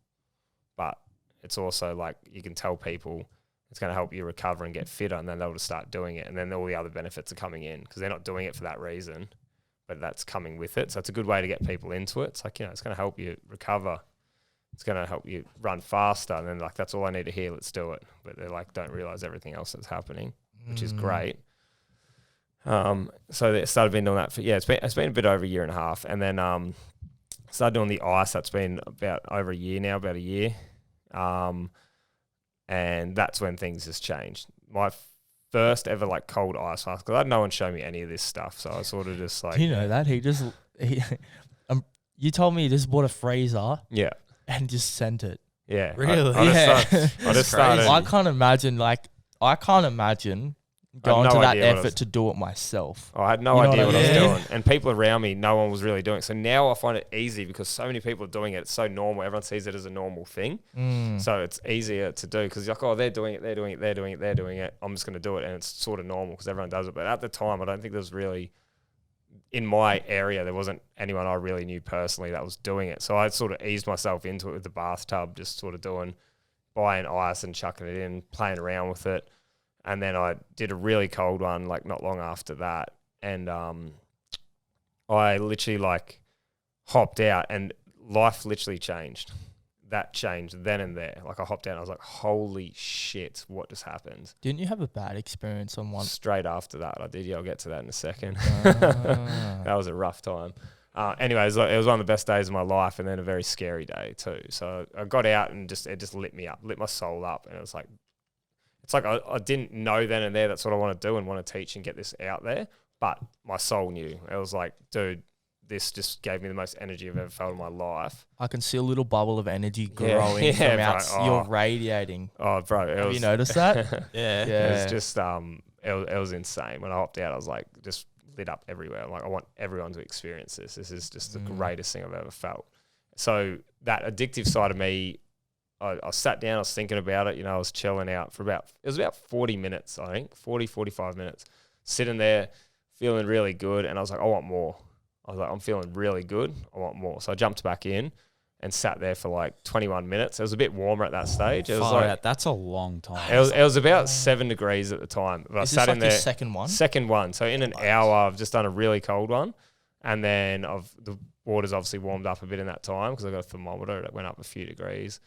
S2: But it's also like you can tell people it's going to help you recover and get fitter, and then they'll just start doing it. And then all the other benefits are coming in because they're not doing it for that reason, but that's coming with it. So it's a good way to get people into it. It's like, you know, it's going to help you recover. It's going to help you run faster. And then like, that's all I need to hear. Let's do it. But they like, don't realize everything else that's happening, which is great. So they started been doing that for, it's been a bit over a year and a half. And then started doing the ice. That's been about over a year now, about a year. And that's when things just changed. My first ever like cold ice mask, because I had no one show me any of this stuff. So I was sort of just like,
S1: Do you know that? You told me he just bought a freezer.
S2: Yeah.
S1: And just sent it.
S2: Yeah.
S1: Really?
S2: I just started.
S1: I can't imagine going
S2: no
S1: to that
S2: idea
S1: effort to do it myself.
S2: I had no idea what I was doing. And people around me, no one was really doing it. So now I find it easy because so many people are doing it. It's so normal. Everyone sees it as a normal thing. So it's easier to do because you're like, oh, they're doing it. I'm just going to do it. And it's sort of normal because everyone does it. But at the time, I don't think there was really, in my area, there wasn't anyone I really knew personally that was doing it. So I sort of eased myself into it with the bathtub, just sort of buying ice and chucking it in, playing around with it. And then I did a really cold one, like not long after that. And I literally like hopped out and life literally changed. That changed then and there. Like I hopped out and I was like, holy shit, what just happened?
S1: Didn't you have a bad experience on one?
S2: Straight after that, I did. Yeah, I'll get to that in a second. That was a rough time. Anyway, it was one of the best days of my life and then a very scary day too. So I got out and it just lit me up, lit my soul up. And it was like, I didn't know then and there that's what I want to do and want to teach and get this out there. But my soul knew. It was like, dude, this just gave me the most energy I've ever felt in my life.
S1: I can see a little bubble of energy growing from outside. You're radiating.
S2: Oh, bro.
S1: Have you noticed that?
S3: Yeah.
S2: It was just, it was insane. When I hopped out, I was like, just lit up everywhere. I'm like, I want everyone to experience this. This is just the greatest thing I've ever felt. So that addictive side of me, I sat down, I was thinking about it, I was chilling out for it was about 40 minutes, I think, 45 minutes, sitting there, feeling really good. And I was like, I want more. I was like, I'm feeling really good. I want more. So I jumped back in and sat there for like 21 minutes. It was a bit warmer at that stage. It was like,
S3: that's a long time.
S2: It was about 7 degrees at the time. But
S1: Is
S2: I sat
S1: this like
S2: in there.
S1: your second one?
S2: Second one. So in an hour, I've just done a really cold one. And then the water's obviously warmed up a bit in that time because I got a thermometer that went up a few degrees.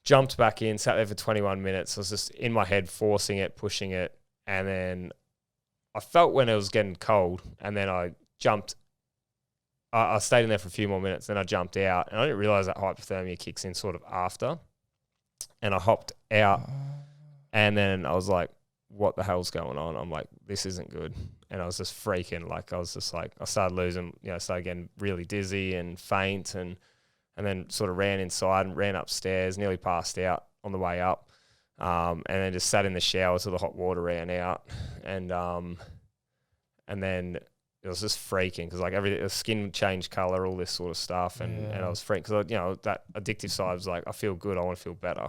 S2: Jumped back in, sat there for 21 minutes. I was just in my head, forcing it, pushing it. And then I felt when it was getting cold. And then I jumped. I stayed in there for a few more minutes. Then I jumped out. And I didn't realize that hypothermia kicks in sort of after. And I hopped out. And then I was like, what the hell's going on? I'm like, this isn't good. And I was just freaking. Like, I started losing, started getting really dizzy and faint and then sort of ran inside and ran upstairs, nearly passed out on the way up, and then just sat in the shower till the hot water ran out, and then it was just freaking because like the skin changed color, all this sort of stuff, and I was freaking because that addictive side was like, I feel good, I want to feel better.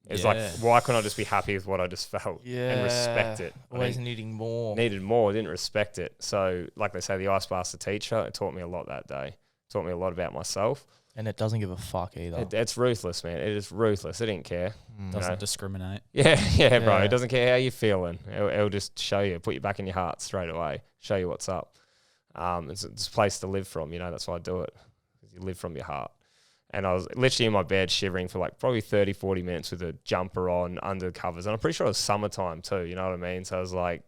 S2: It's like, why couldn't I just be happy with what I just felt and respect it?
S1: Always needing more.
S2: Needed more, didn't respect it. So like they say, the ice bath's the teacher. It taught me a lot that day. It taught me a lot about myself.
S1: And it doesn't give a fuck either.
S2: It's ruthless, man. It is ruthless. It didn't care.
S3: Doesn't discriminate.
S2: Yeah, bro. It doesn't care how you're feeling. It'll just show you, put you back in your heart straight away, show you what's up. It's a place to live from, that's why I do it. You live from your heart. And I was literally in my bed shivering for like probably 30, 40 minutes with a jumper on, under covers. And I'm pretty sure it was summertime too, you know what I mean? So I was like,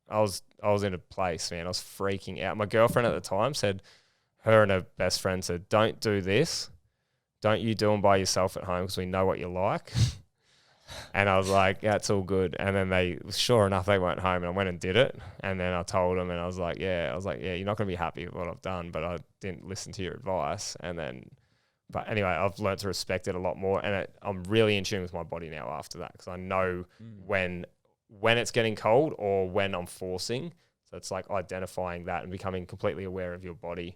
S2: I was in a place, man. I was freaking out. My girlfriend at the time said, her and her best friend said, don't do this. Don't you do them by yourself at home because we know what you like. And I was like, yeah, it's all good. And then sure enough, they went home and I went and did it. And then I told them and I was like, yeah, you're not going to be happy with what I've done, but I didn't listen to your advice. But anyway, I've learned to respect it a lot more. And I'm really in tune with my body now after that because I know when it's getting cold or when I'm forcing. So it's like identifying that and becoming completely aware of your body.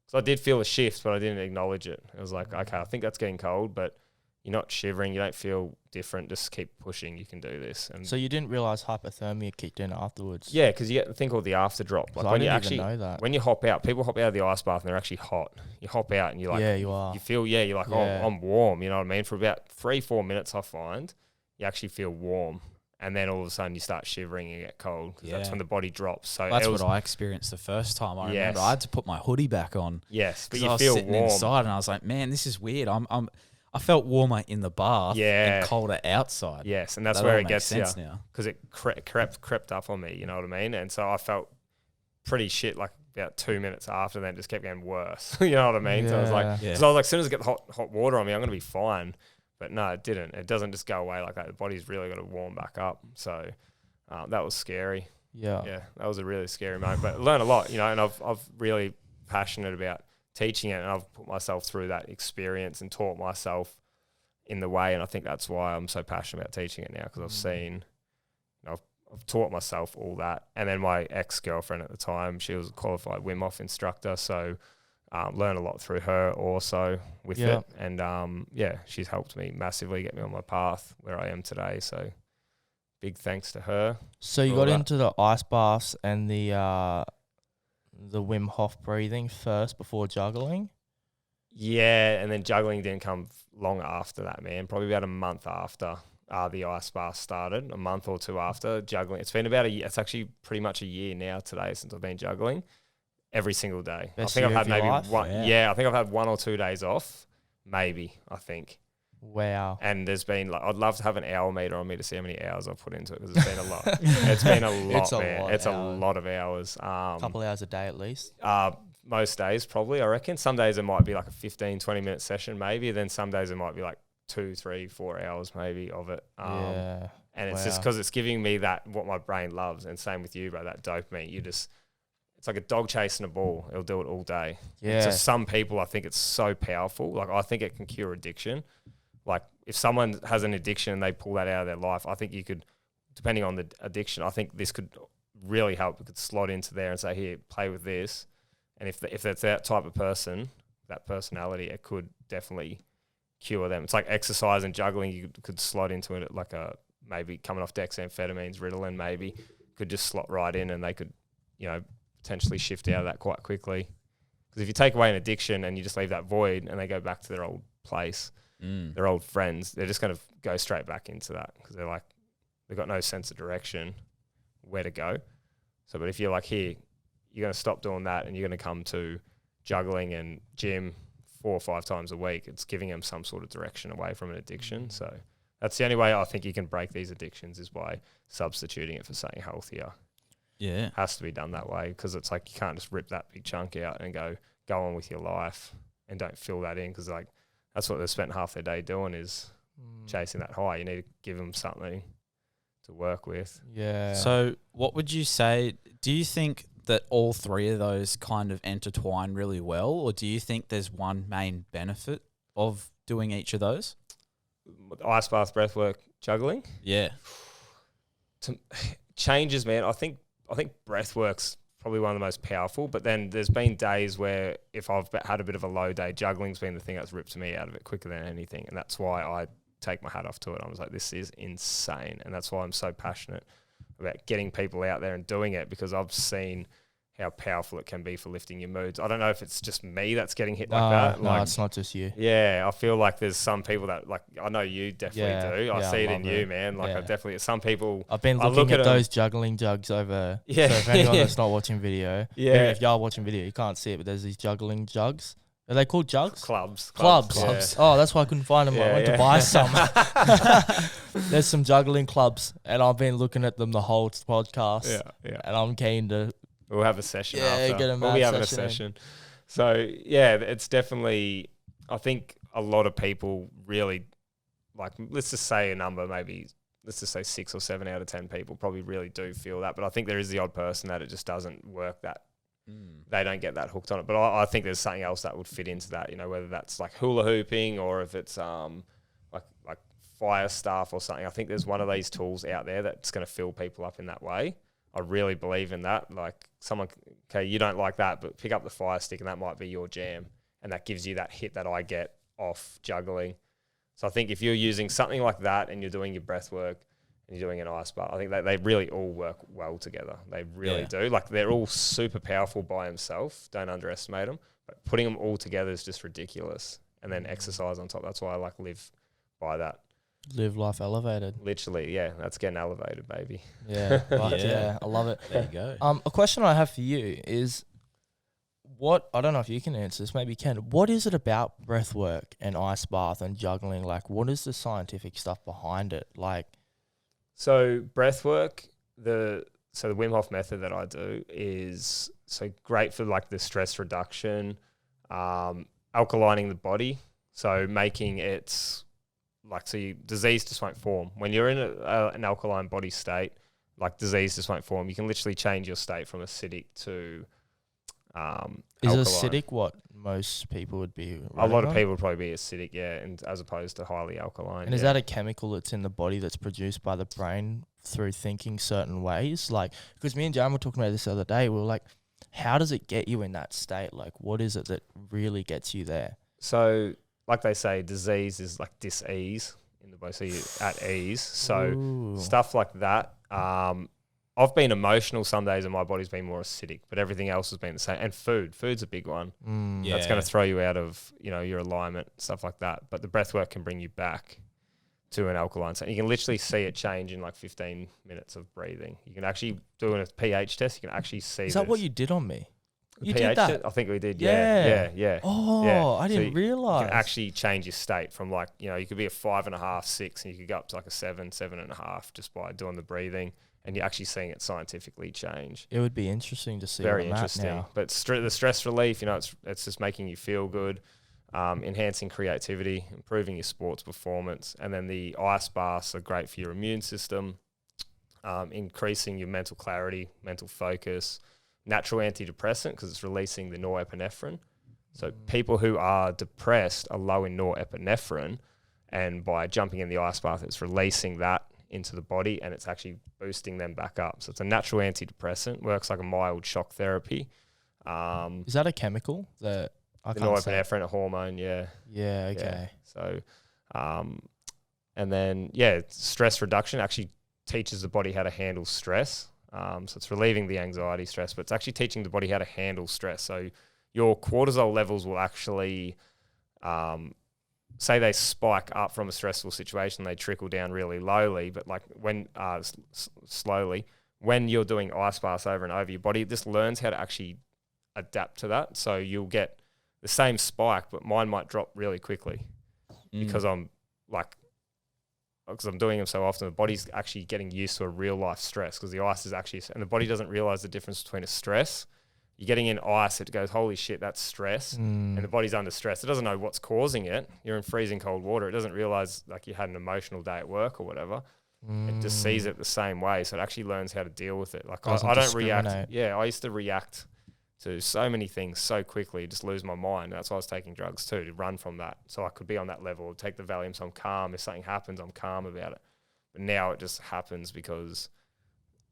S2: So I did feel a shift, but I didn't acknowledge it. It was like, okay, I think that's getting cold, but you're not shivering. You don't feel different. Just keep pushing. You can do this. And
S1: so you didn't realize hypothermia kicked in afterwards?
S2: Yeah, because you get the thing called the after drop. Like when you actually
S1: know that.
S2: When you hop out, people hop out of the ice bath and they're actually hot. You hop out and you're like,
S1: you are.
S2: You feel, you're like, oh, I'm warm. You know what I mean? For about 3-4 minutes, I find you actually feel warm. And then all of a sudden you start shivering and you get cold because that's when the body drops. So
S3: that's what I experienced the first time. I remember I had to put my hoodie back on.
S2: Yes, but
S3: you
S2: feel
S3: sitting
S2: warm
S3: inside, and I was like, man, this is weird. I felt warmer in the bath and colder outside.
S2: Yes, and that's where it gets
S3: sense now
S2: because it crept up on me. You know what I mean? And so I felt pretty shit like about 2 minutes after, then it just kept getting worse. You know what I mean? So I was like,
S3: Yeah.
S2: because I was like, as soon as I get the hot water on me, I'm going to be fine. But no, it didn't. It doesn't just go away like that. The body's really got to warm back up. So that was scary. Yeah, that was a really scary moment. But I learned a lot, you know, and I've really passionate about teaching it, and I've put myself through that experience and taught myself in the way. And I think that's why I'm so passionate about teaching it now, because I've seen, you know, I've taught myself all that. And then my ex-girlfriend at the time, she was a qualified Wim Hof instructor, so learned a lot through her also with it. And she's helped me massively get me on my path where I am today. So big thanks to her.
S1: So you got into the ice baths and the Wim Hof breathing first before juggling?
S2: Yeah, and then juggling didn't come long after that, man. Probably about a month after the ice bath started, a month or two after juggling. It's been about a year. It's actually pretty much a year now today since I've been juggling every single day.
S1: Best
S2: I think
S1: year
S2: I've had
S1: of your
S2: maybe
S1: life?
S2: one. Yeah, I think I've had 1 or 2 days off, maybe, I think.
S1: Wow.
S2: And there's been like, I'd love to have an hour meter on me to see how many hours I've put into it, because it's been a lot. It's been a lot,
S1: It's a
S2: man.
S1: lot
S2: It's a
S1: hours.
S2: lot of hours.
S1: A couple hours a day at least.
S2: Most days probably, I reckon. Some days it might be like a 15, 20 minute session maybe. Then some days it might be like 2, 3, 4 hours maybe of it.
S1: Yeah.
S2: And it's just because it's giving me that, what my brain loves. And same with you, bro, that dopamine. It's like a dog chasing a ball. It'll do it all day.
S1: Yeah.
S2: So some people, I think it's so powerful. Like, I think it can cure addiction. Like, if someone has an addiction and they pull that out of their life, I think you could, depending on the addiction, I think this could really help. It could slot into there and say, here, play with this. And if that's that type of person, that personality, it could definitely cure them. It's like exercise and juggling. You could slot into it like maybe coming off dexamphetamines, Ritalin maybe, could just slot right in, and they could, you know, potentially shift out of that quite quickly. Because if you take away an addiction and you just leave that void and they go back to their old place, their old friends, they're just going to go straight back into that, because they're like, they've got no sense of direction, where to go. So, but if you're like, here, you're going to stop doing that and you're going to come to juggling and gym 4 or 5 times a week, it's giving them some sort of direction away from an addiction. So that's the only way I think you can break these addictions, is by substituting it for something healthier.
S3: Yeah.
S2: It has to be done that way, because it's like you can't just rip that big chunk out and go on with your life and don't fill that in, because like that's what they've spent half their day doing, is chasing that high. You need to give them something to work with.
S1: Yeah.
S3: So what would you say, do you think that all three of those kind of intertwine really well, or do you think there's one main benefit of doing each of those?
S2: Ice bath, breathwork, juggling.
S3: Yeah.
S2: Changes, man. I think breathwork's probably one of the most powerful, but then there's been days where if I've had a bit of a low day, juggling's been the thing that's ripped me out of it quicker than anything, and that's why I take my hat off to it. I was like, this is insane, and that's why I'm so passionate about getting people out there and doing it, because I've seen how powerful it can be for lifting your moods. I don't know if it's just me that's getting hit like that.
S1: No,
S2: Like,
S1: it's not just you.
S2: yeah, I feel like there's some people that, like, I know you definitely do. I see it in you, man. Like, I definitely, some people.
S1: I've been looking at those juggling jugs over.
S2: Yeah.
S1: So if anyone that's not watching video,
S2: Yeah.
S1: even if you are watching video, you can't see it, but there's these juggling jugs. Are they called jugs?
S2: Clubs.
S1: Clubs.
S2: Yeah.
S1: Oh, that's why I couldn't find them. I went to buy some. There's some juggling clubs, and I've been looking at them the whole podcast.
S2: Yeah.
S1: And I'm keen to.
S2: We'll have a session after.
S1: Get a
S2: We'll be
S1: mad
S2: having a session. So, yeah, it's definitely, I think a lot of people really, like, let's just say a number, maybe, let's just say 6 or 7 out of 10 people probably really do feel that. But I think there is the odd person that it just doesn't work, that they don't get that hooked on it. But I think there's something else that would fit into that, you know, whether that's like hula hooping or if it's like fire stuff or something. I think there's one of these tools out there that's going to fill people up in that way. I really believe in that. Like, someone, okay, you don't like that, but pick up the fire stick and that might be your jam. And that gives you that hit that I get off juggling. So I think if you're using something like that and you're doing your breath work and you're doing an ice bath, I think they really all work well together. They really do. Like, they're all super powerful by themselves. Don't underestimate them. But putting them all together is just ridiculous. And then exercise on top. That's why I like live by that.
S1: Live life elevated.
S2: Literally, yeah. That's getting elevated, baby.
S1: Yeah. I love it.
S3: There you go.
S1: A question I have for you is, I don't know if you can answer this, maybe you can. What is it about breathwork and ice bath and juggling? Like, what is the scientific stuff behind it? Like,
S2: so breathwork, the so the Wim Hof method that I do is so great for like the stress reduction, alkalining the body. So making it like, so disease just won't form. When you're in an alkaline body state, like disease just won't form. You can literally change your state from acidic to
S1: Is
S2: alkaline.
S1: acidic what most people would be?
S2: A lot of
S1: on?
S2: people would probably be acidic, yeah, and as opposed to highly alkaline.
S1: And is that a chemical that's in the body that's produced by the brain through thinking certain ways? Like, because me and Jarren were talking about this the other day. We were like, how does it get you in that state? Like, what is it that really gets you there?
S2: So, like they say, disease is like dis-ease in the body, so you're at ease. So stuff like that. I've been emotional some days and my body's been more acidic, but everything else has been the same. And food's a big one. That's going to throw you out of, your alignment, stuff like that. But the breath work can bring you back to an alkaline state. You can literally see it change in like 15 minutes of breathing. You can actually do a pH test. You can actually see
S1: Is that what you did on me? You
S2: pH
S1: did that?
S2: test? I think we did. Yeah.
S1: Oh,
S2: yeah.
S1: I didn't realize.
S2: You can actually change your state from like, you could be a 5.5, 6, and you could go up to like a 7, 7.5 just by doing the breathing. And you're actually seeing it scientifically change.
S1: It would be interesting to see.
S2: Very interesting. Now. But the stress relief, it's just making you feel good, enhancing creativity, improving your sports performance. And then the ice baths are great for your immune system, increasing your mental clarity, mental focus, natural antidepressant because it's releasing the norepinephrine. So people who are depressed are low in norepinephrine, and by jumping in the ice bath, it's releasing that into the body and it's actually boosting them back up. So it's a natural antidepressant, works like a mild shock therapy.
S1: Is that a chemical that I
S2: the
S1: can't say?
S2: Norepinephrine, a hormone, yeah.
S1: Yeah, okay.
S2: Yeah. So, and then, stress reduction actually teaches the body how to handle stress. So it's relieving the anxiety, stress, but it's actually teaching the body how to handle stress. So your cortisol levels will actually, say they spike up from a stressful situation, they trickle down really lowly, but like when slowly, when you're doing ice baths over and over, your body just learns how to actually adapt to that. So you'll get the same spike, but mine might drop really quickly because I'm doing them so often. The body's actually getting used to a real life stress because the ice is actually, and the body doesn't realize the difference between a stress. You're getting in ice, it goes, holy shit, that's stress. And the body's under stress. It doesn't know what's causing it. You're in freezing cold water. It doesn't realize like you had an emotional day at work or whatever. It just sees it the same way. So it actually learns how to deal with it. Like I don't react. Yeah, I used to react to so many things so quickly, just lose my mind. That's why I was taking drugs too, to run from that. So I could be on that level, take the Valium so I'm calm. If something happens, I'm calm about it. But now it just happens because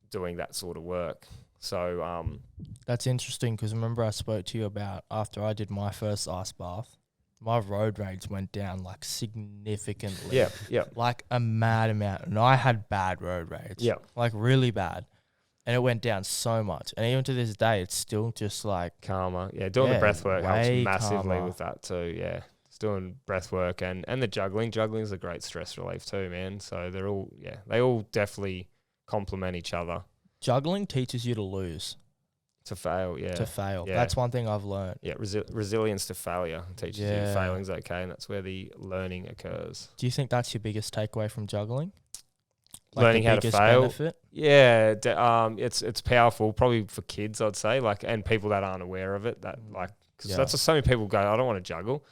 S2: doing that sort of work. So
S1: that's interesting because remember I spoke to you about after I did my first ice bath, my road rage went down like significantly.
S2: Yeah.
S1: Like a mad amount. And I had bad road rage.
S2: Yeah.
S1: Like really bad. And it went down so much. And even to this day, it's still just like
S2: calmer. Yeah, doing the breath work helps massively
S1: calmer.
S2: with that too. Yeah. Just doing breath work and the juggling. Juggling is a great stress relief too, man. So they all definitely complement each other.
S1: Juggling teaches you to lose.
S2: To fail, yeah.
S1: To fail.
S2: Yeah.
S1: That's one thing I've learned.
S2: Yeah, resilience to failure teaches you failing's okay, and that's where the learning occurs.
S1: Do you think that's your biggest takeaway from juggling? Like
S2: learning how to fail.
S1: Benefit?
S2: Yeah, it's powerful, probably for kids, I'd say, and people that aren't aware of it. That because that's what so many people go, I don't want to juggle.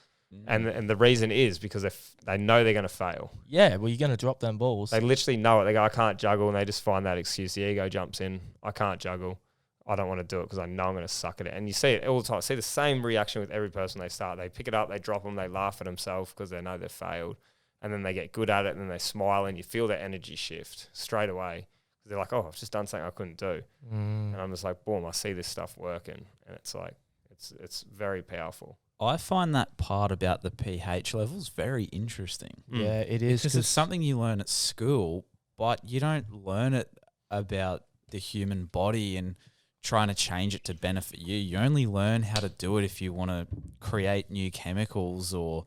S2: And the reason is because they know they're going to fail.
S1: Yeah, well, you're going to drop them balls.
S2: They literally know it. They go, I can't juggle, and they just find that excuse. The ego jumps in. I can't juggle. I don't want to do it because I know I'm going to suck at it. And you see it all the time. See the same reaction with every person they start. They pick it up, they drop them, they laugh at themselves because they know they've failed. And then they get good at it, and then they smile, and you feel their energy shift straight away. They're like, oh, I've just done something I couldn't do. And I'm just like, boom, I see this stuff working. And it's like, it's very powerful.
S3: I find that part about the pH levels very interesting.
S1: Yeah, it is.
S3: Because it's something you learn at school, but you don't learn it about the human body and trying to change it to benefit you. You only learn how to do it if you want to create new chemicals or,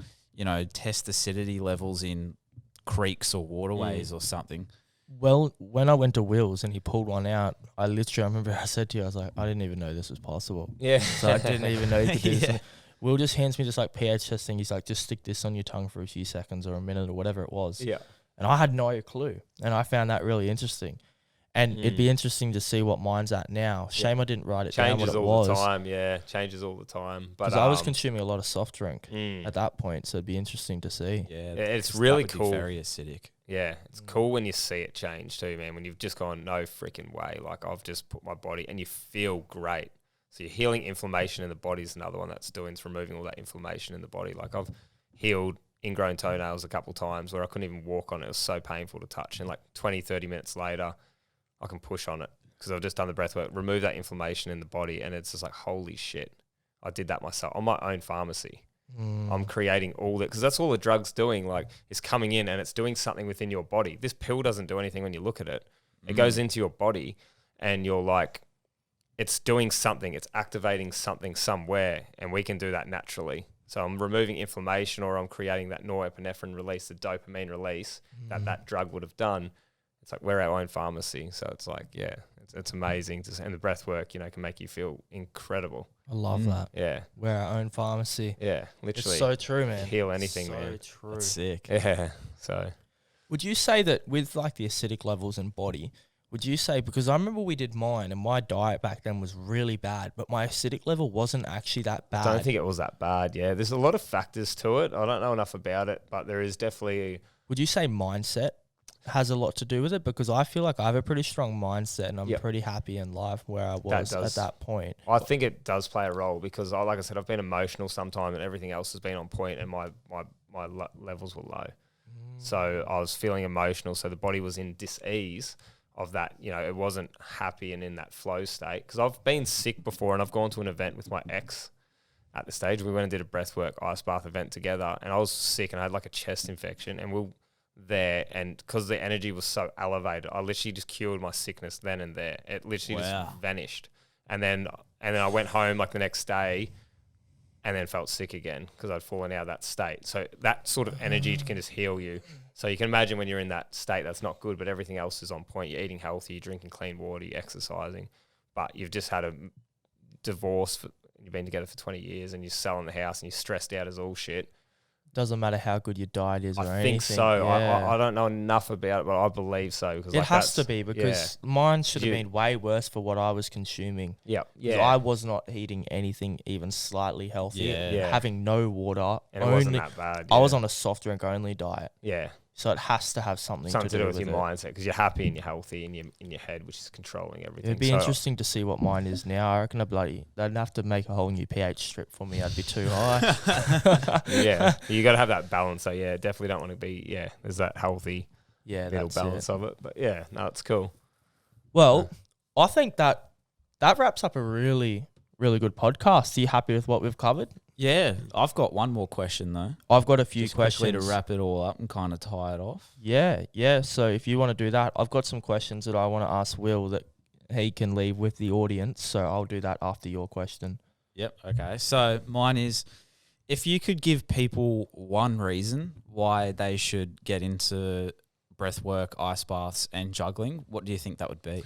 S3: test acidity levels in creeks or waterways or something.
S1: Well, when I went to Will's and he pulled one out, I remember I said to you, I was like, I didn't even know this was possible.
S2: Yeah.
S1: So I didn't even know you could do this. Will just hands me just like pH testing. He's like, just stick this on your tongue for a few seconds or a minute or whatever it was.
S2: Yeah.
S1: And I had no clue. And I found that really interesting. And it'd be interesting to see what mine's at now. Shame I didn't write it down what it was.
S2: Changes all the time, yeah. Changes all the time. But
S1: I was consuming a lot of soft drink at that point, so it'd be interesting to see.
S3: Yeah,
S2: it's really cool.
S3: Very acidic.
S2: Yeah, it's cool when you see it change too, man. When you've just gone, no freaking way. Like, I've just put my body, and you feel great. So you're healing inflammation in the body is another one that's doing. It's removing all that inflammation in the body. Like, I've healed ingrown toenails a couple times where I couldn't even walk on it. It was so painful to touch. And like 20, 30 minutes later, I can push on it because I've just done the breath work, remove that inflammation in the body, and it's just like, holy shit, I did that myself on my own pharmacy. I'm creating all that because that's all the drug's doing. Like, it's coming in and it's doing something within your body. This pill doesn't do anything when you look at it. It goes into your body, and you're like, it's doing something. It's activating something somewhere, and we can do that naturally. So I'm removing inflammation, or I'm creating that norepinephrine release, the dopamine release that drug would have done. It's like, we're our own pharmacy. So it's like, yeah, it's amazing. And the breath work, you know, can make you feel incredible.
S1: I love that.
S2: Yeah.
S1: We're our own pharmacy.
S2: Yeah, literally.
S1: It's so true, man.
S2: Heal anything, man.
S1: So true.
S3: That's sick.
S2: Yeah. So
S1: would you say that with like the acidic levels in body, would you say, because I remember we did mine and my diet back then was really bad, but my acidic level wasn't actually that bad.
S2: I don't think it was that bad. Yeah. There's a lot of factors to it. I don't know enough about it, but there is definitely.
S1: Would you say mindset has a lot to do with it? Because I feel like I have a pretty strong mindset and I'm pretty happy in life where I was at that point.
S2: I think it does play a role because, like I said, I've been emotional sometimes and everything else has been on point and my levels were low. So I was feeling emotional. So the body was in dis-ease of that. You know, it wasn't happy and in that flow state. Because I've been sick before and I've gone to an event with my ex at the stage. We went and did a breathwork ice bath event together and I was sick and I had like a chest infection and we there, and because the energy was so elevated, I literally just cured my sickness then and there. It literally just vanished, and then I went home like the next day, and then felt sick again because I'd fallen out of that state. So that sort of energy can just heal you. So you can imagine when you're in that state, that's not good, but everything else is on point. You're eating healthy, you're drinking clean water, you're exercising, but you've just had a divorce. You've been together for 20 years, and you're selling the house, and you're stressed out as all shit.
S1: Doesn't matter how good your diet is or anything.
S2: I think so. Yeah. I don't know enough about it, but I believe so. Cause
S1: it has to be because mine should have been way worse for what I was consuming.
S2: Yeah.
S1: I was not eating anything even slightly healthy.
S2: Yeah.
S1: Having no water.
S2: And it wasn't that bad.
S1: I was on a soft drink only diet.
S2: Yeah.
S1: So it has to have something to do with
S2: your mindset because you're happy and you're healthy in your head, which is controlling everything.
S1: It'd be interesting to see what mine is now. I reckon they'd have to make a whole new pH strip for me. I'd be too high.
S2: Yeah, you got to have that balance. So yeah, definitely don't want to be. Yeah, there's that healthy middle balance of it. But yeah, no, it's cool.
S1: Well, I think that wraps up a really, really good podcast. Are you happy with what we've covered?
S3: Yeah, I've got one more question though.
S1: I've got a few questions
S3: to wrap it all up and kind of tie it off.
S1: Yeah. So if you want to do that, I've got some questions that I want to ask Will that he can leave with the audience. So I'll do that after your question.
S3: Yep. Okay. So mine is, if you could give people one reason why they should get into breathwork, ice baths, and juggling, what do you think that would be?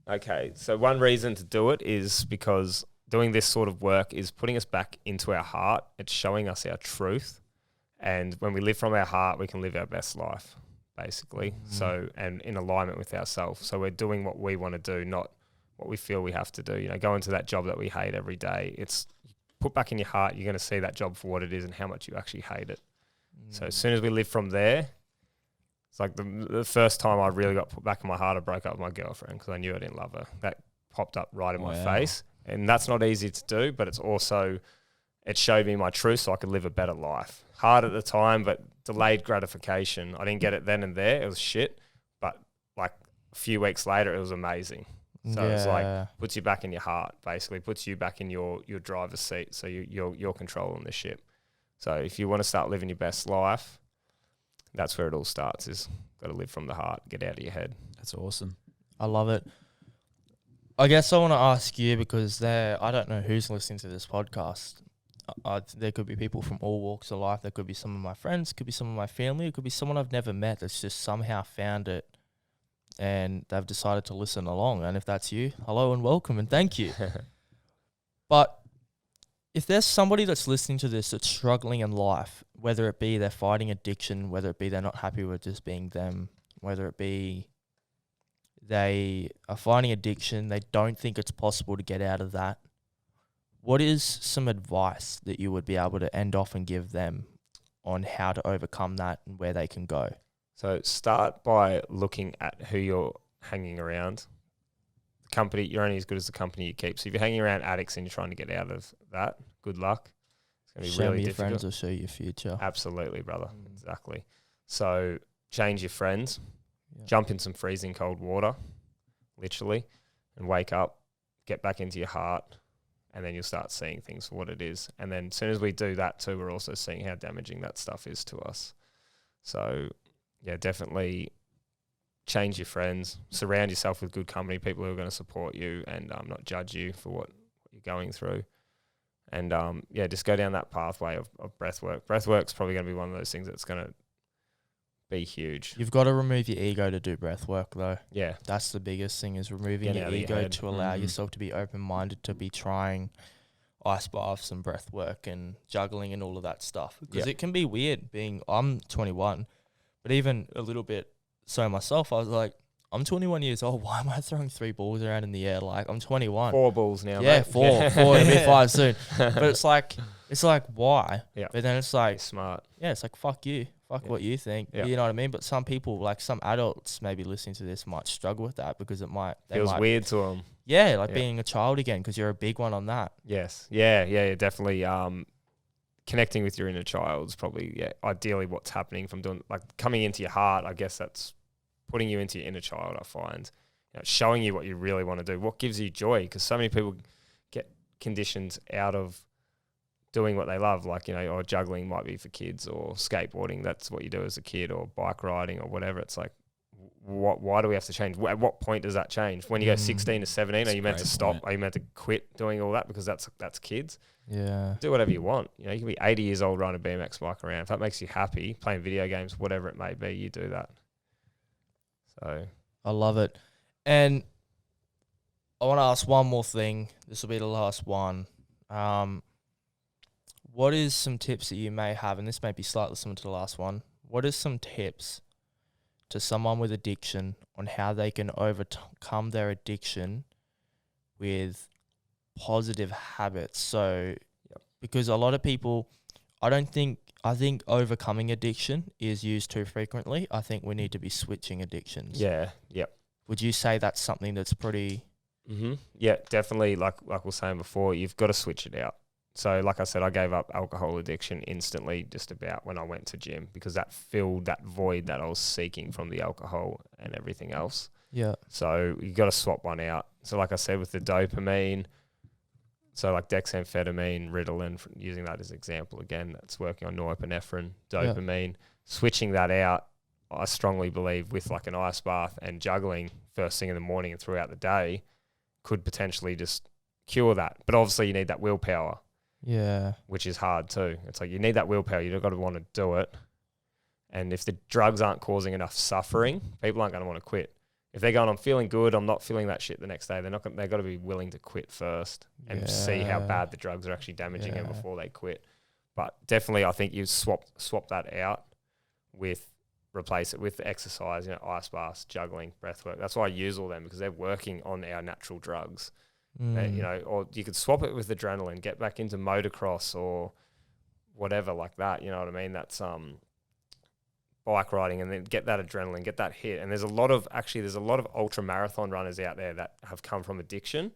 S2: Okay. So one reason to do it is because doing this sort of work is putting us back into our heart. It's showing us our truth. And when we live from our heart, we can live our best life, basically. So, and in alignment with ourselves. So we're doing what we want to do, not what we feel we have to do. You know, go into that job that we hate every day. It's put back in your heart. You're going to see that job for what it is and how much you actually hate it. So as soon as we live from there, it's like the first time I really got put back in my heart, I broke up with my girlfriend because I knew I didn't love her. That popped up right in my face. And that's not easy to do, but it's also, it showed me my truth so I could live a better life. Hard at the time, but delayed gratification. I didn't get it then and there. It was shit. But like a few weeks later, it was amazing. So it's like, puts you back in your heart, basically. Puts you back in your driver's seat. So you're controlling the ship. So if you want to start living your best life, that's where it all starts, is got to live from the heart, get out of your head.
S3: That's awesome.
S1: I love it. I guess I want to ask you, because I don't know who's listening to this podcast. There could be people from all walks of life. There could be some of my friends, could be some of my family, it could be someone I've never met that's just somehow found it and they've decided to listen along. And if that's you, hello and welcome and thank you. But if there's somebody that's listening to this that's struggling in life, whether it be they're fighting addiction, whether it be they're not happy with just being them, whether it be they are finding addiction. They don't think it's possible to get out of that. What is some advice that you would be able to end off and give them on how to overcome that and where they can go?
S2: So start by looking at who you're hanging around. The company, you're only as good as the company you keep. So if you're hanging around addicts and you're trying to get out of that, good luck. It's going to be really difficult. Show me your friends
S1: will show you your future.
S2: Absolutely, brother. Exactly. So change your friends. Jump in some freezing cold water, literally, and wake up, get back into your heart, and then you'll start seeing things for what it is. And then as soon as we do that too, we're also seeing how damaging that stuff is to us. So, yeah, definitely change your friends. Surround yourself with good company, people who are going to support you and not judge you for what you're going through. And, just go down that pathway of breathwork. Breathwork's probably going to be one of those things that's going to be huge.
S1: You've got to remove your ego to do breath work though.
S2: Yeah.
S1: That's the biggest thing, is removing your ego to allow yourself to be open-minded, to be trying ice baths and breath work and juggling and all of that stuff. Because it can be weird I'm 21, but even a little bit so myself, I was like, I'm 21 years old. Why am I throwing 3 balls around in the air? Like, I'm 21.
S2: 4 balls now,
S1: yeah,
S2: mate.
S1: 4. 4, it'll be 5 soon. But it's like, why?
S2: Yeah.
S1: But then it's like,
S2: smart.
S1: Yeah, it's like, fuck you. Fuck what you think. Yeah. You know what I mean? But some people, like some adults maybe listening to this, might struggle with that because it feels
S2: weird to them.
S1: Yeah, like being a child again, because you're a big one on that.
S2: Yes. Yeah, definitely. Connecting with your inner child is probably, ideally what's happening from doing, like coming into your heart. I guess that's putting you into your inner child, I find. Showing you what you really want to do, what gives you joy, because so many people get conditioned out of doing what they love, like, or juggling might be for kids, or skateboarding, that's what you do as a kid, or bike riding or whatever. It's like, why do we have to change? At what point does that change? When you go 16 to 17, are you meant to stop? Are you meant to quit doing all that because that's kids?
S1: Yeah.
S2: Do whatever you want. You can be 80 years old riding a BMX bike around. If that makes you happy, playing video games, whatever it may be, you do that. So
S1: I love it. And I want to ask one more thing. This will be the last one. What is some tips that you may have, and this may be slightly similar to the last one, what is some tips to someone with addiction on how they can overcome their addiction with positive habits? So, because a lot of people, I think overcoming addiction is used too frequently. I think we need to be switching addictions.
S2: Yeah, yep.
S1: Would you say that's something that's pretty...
S2: Mm-hmm. Yeah, definitely. Like we were saying before, you've got to switch it out. So like I said, I gave up alcohol addiction instantly just about when I went to gym, because that filled that void that I was seeking from the alcohol and everything else.
S1: Yeah.
S2: So you got to swap one out. So like I said, with the dopamine, so like dexamphetamine, Ritalin, using that as an example again, that's working on norepinephrine, dopamine, switching that out, I strongly believe with like an ice bath and juggling first thing in the morning and throughout the day could potentially just cure that. But obviously you need that willpower.
S1: Yeah.
S2: Which is hard too. It's like you need that willpower. You've got to want to do it. And if the drugs aren't causing enough suffering, people aren't going to want to quit. If they're going, I'm feeling good, I'm not feeling that shit the next day, they've got to be willing to quit first and see how bad the drugs are actually damaging them before they quit. But definitely I think you swap that out replace it with exercise, ice baths, juggling, breathwork. That's why I use all them, because they're working on our natural drugs. Or you could swap it with adrenaline, get back into motocross or whatever like that. You know what I mean? That's bike riding, and then get that adrenaline, get that hit. And there's a lot of ultra marathon runners out there that have come from addiction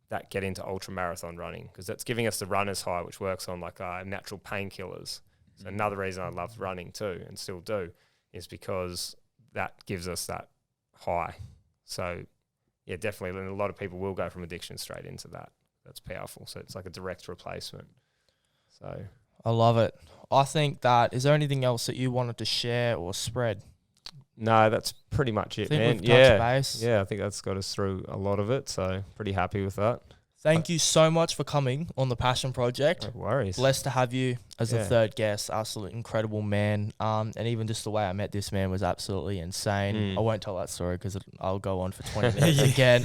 S2: that get into ultra marathon running, because that's giving us the runner's high, which works on like natural painkillers. So another reason I love running too, and still do, is because that gives us that high. So yeah, definitely. And a lot of people will go from addiction straight into that. That's powerful. So it's like a direct replacement. So
S1: I love it. I think that, is there anything else that you wanted to share or spread?
S2: No, that's pretty much it, man.
S1: Base.
S2: Yeah, I think that's got us through a lot of it. So pretty happy with that.
S1: Thank you so much for coming on the Passion Project.
S2: No worries.
S1: Blessed to have you as the third guest. Absolutely incredible man. And even just the way I met this man was absolutely insane. I won't tell that story because I'll go on for 20 minutes again.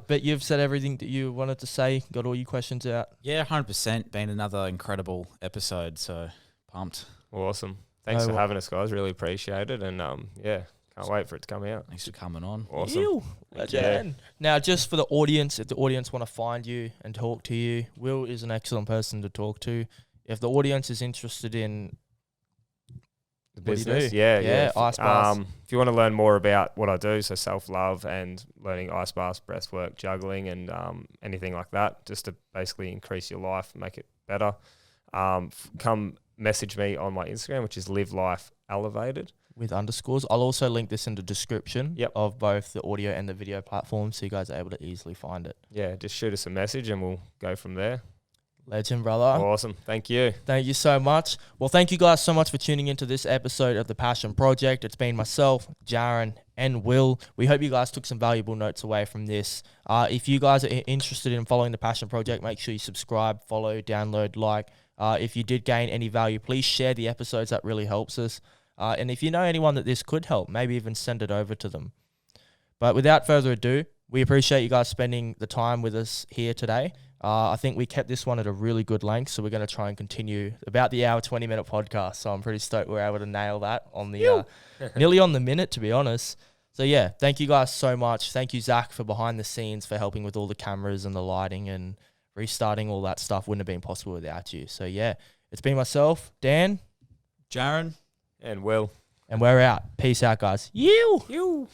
S1: But you've said everything that you wanted to say. Got all your questions out.
S3: Yeah, 100%. Been another incredible episode. So pumped.
S2: Awesome. Thanks for having us, guys. Really appreciate it. And Can't wait for it to come out.
S3: Thanks for coming on.
S2: Awesome.
S1: You, legend. Now, just for the audience, if the audience want to find you and talk to you, Will is an excellent person to talk to. If the audience is interested in
S2: The
S1: what do you
S2: business,
S1: do?
S2: yeah.
S1: Ice baths.
S2: If you want to learn more about what I do, so self-love and learning ice baths, breathwork, juggling, and anything like that, just to basically increase your life, make it better, come message me on my Instagram, which is Live Life Elevated.
S1: With underscores. I'll also link this in the description
S2: Yep.
S1: of both the audio and the video platforms so you guys are able to easily find it.
S2: Yeah, just shoot us a message and we'll go from there.
S1: Legend, brother.
S2: Awesome. Thank you.
S1: Thank you so much. Well, thank you guys so much for tuning into this episode of The Passion Project. It's been myself, Jarren, and Will. We hope you guys took some valuable notes away from this. If you guys are interested in following The Passion Project, make sure you subscribe, follow, download, like. If you did gain any value, please share the episodes. That really helps us. And if you know anyone that this could help, maybe even send it over to them. But without further ado, we appreciate you guys spending the time with us here today. I think we kept this one at a really good length, so we're going to try and continue about the hour, 20-minute podcast. So I'm pretty stoked we're able to nail that on the nearly on the minute, to be honest. So yeah, thank you guys so much. Thank you, Zach, for behind the scenes, for helping with all the cameras and the lighting and restarting all that stuff. Wouldn't have been possible without you. So yeah, it's been myself, Dan,
S3: Jarren.
S2: And Will.
S1: and we're out. Peace out, guys. You.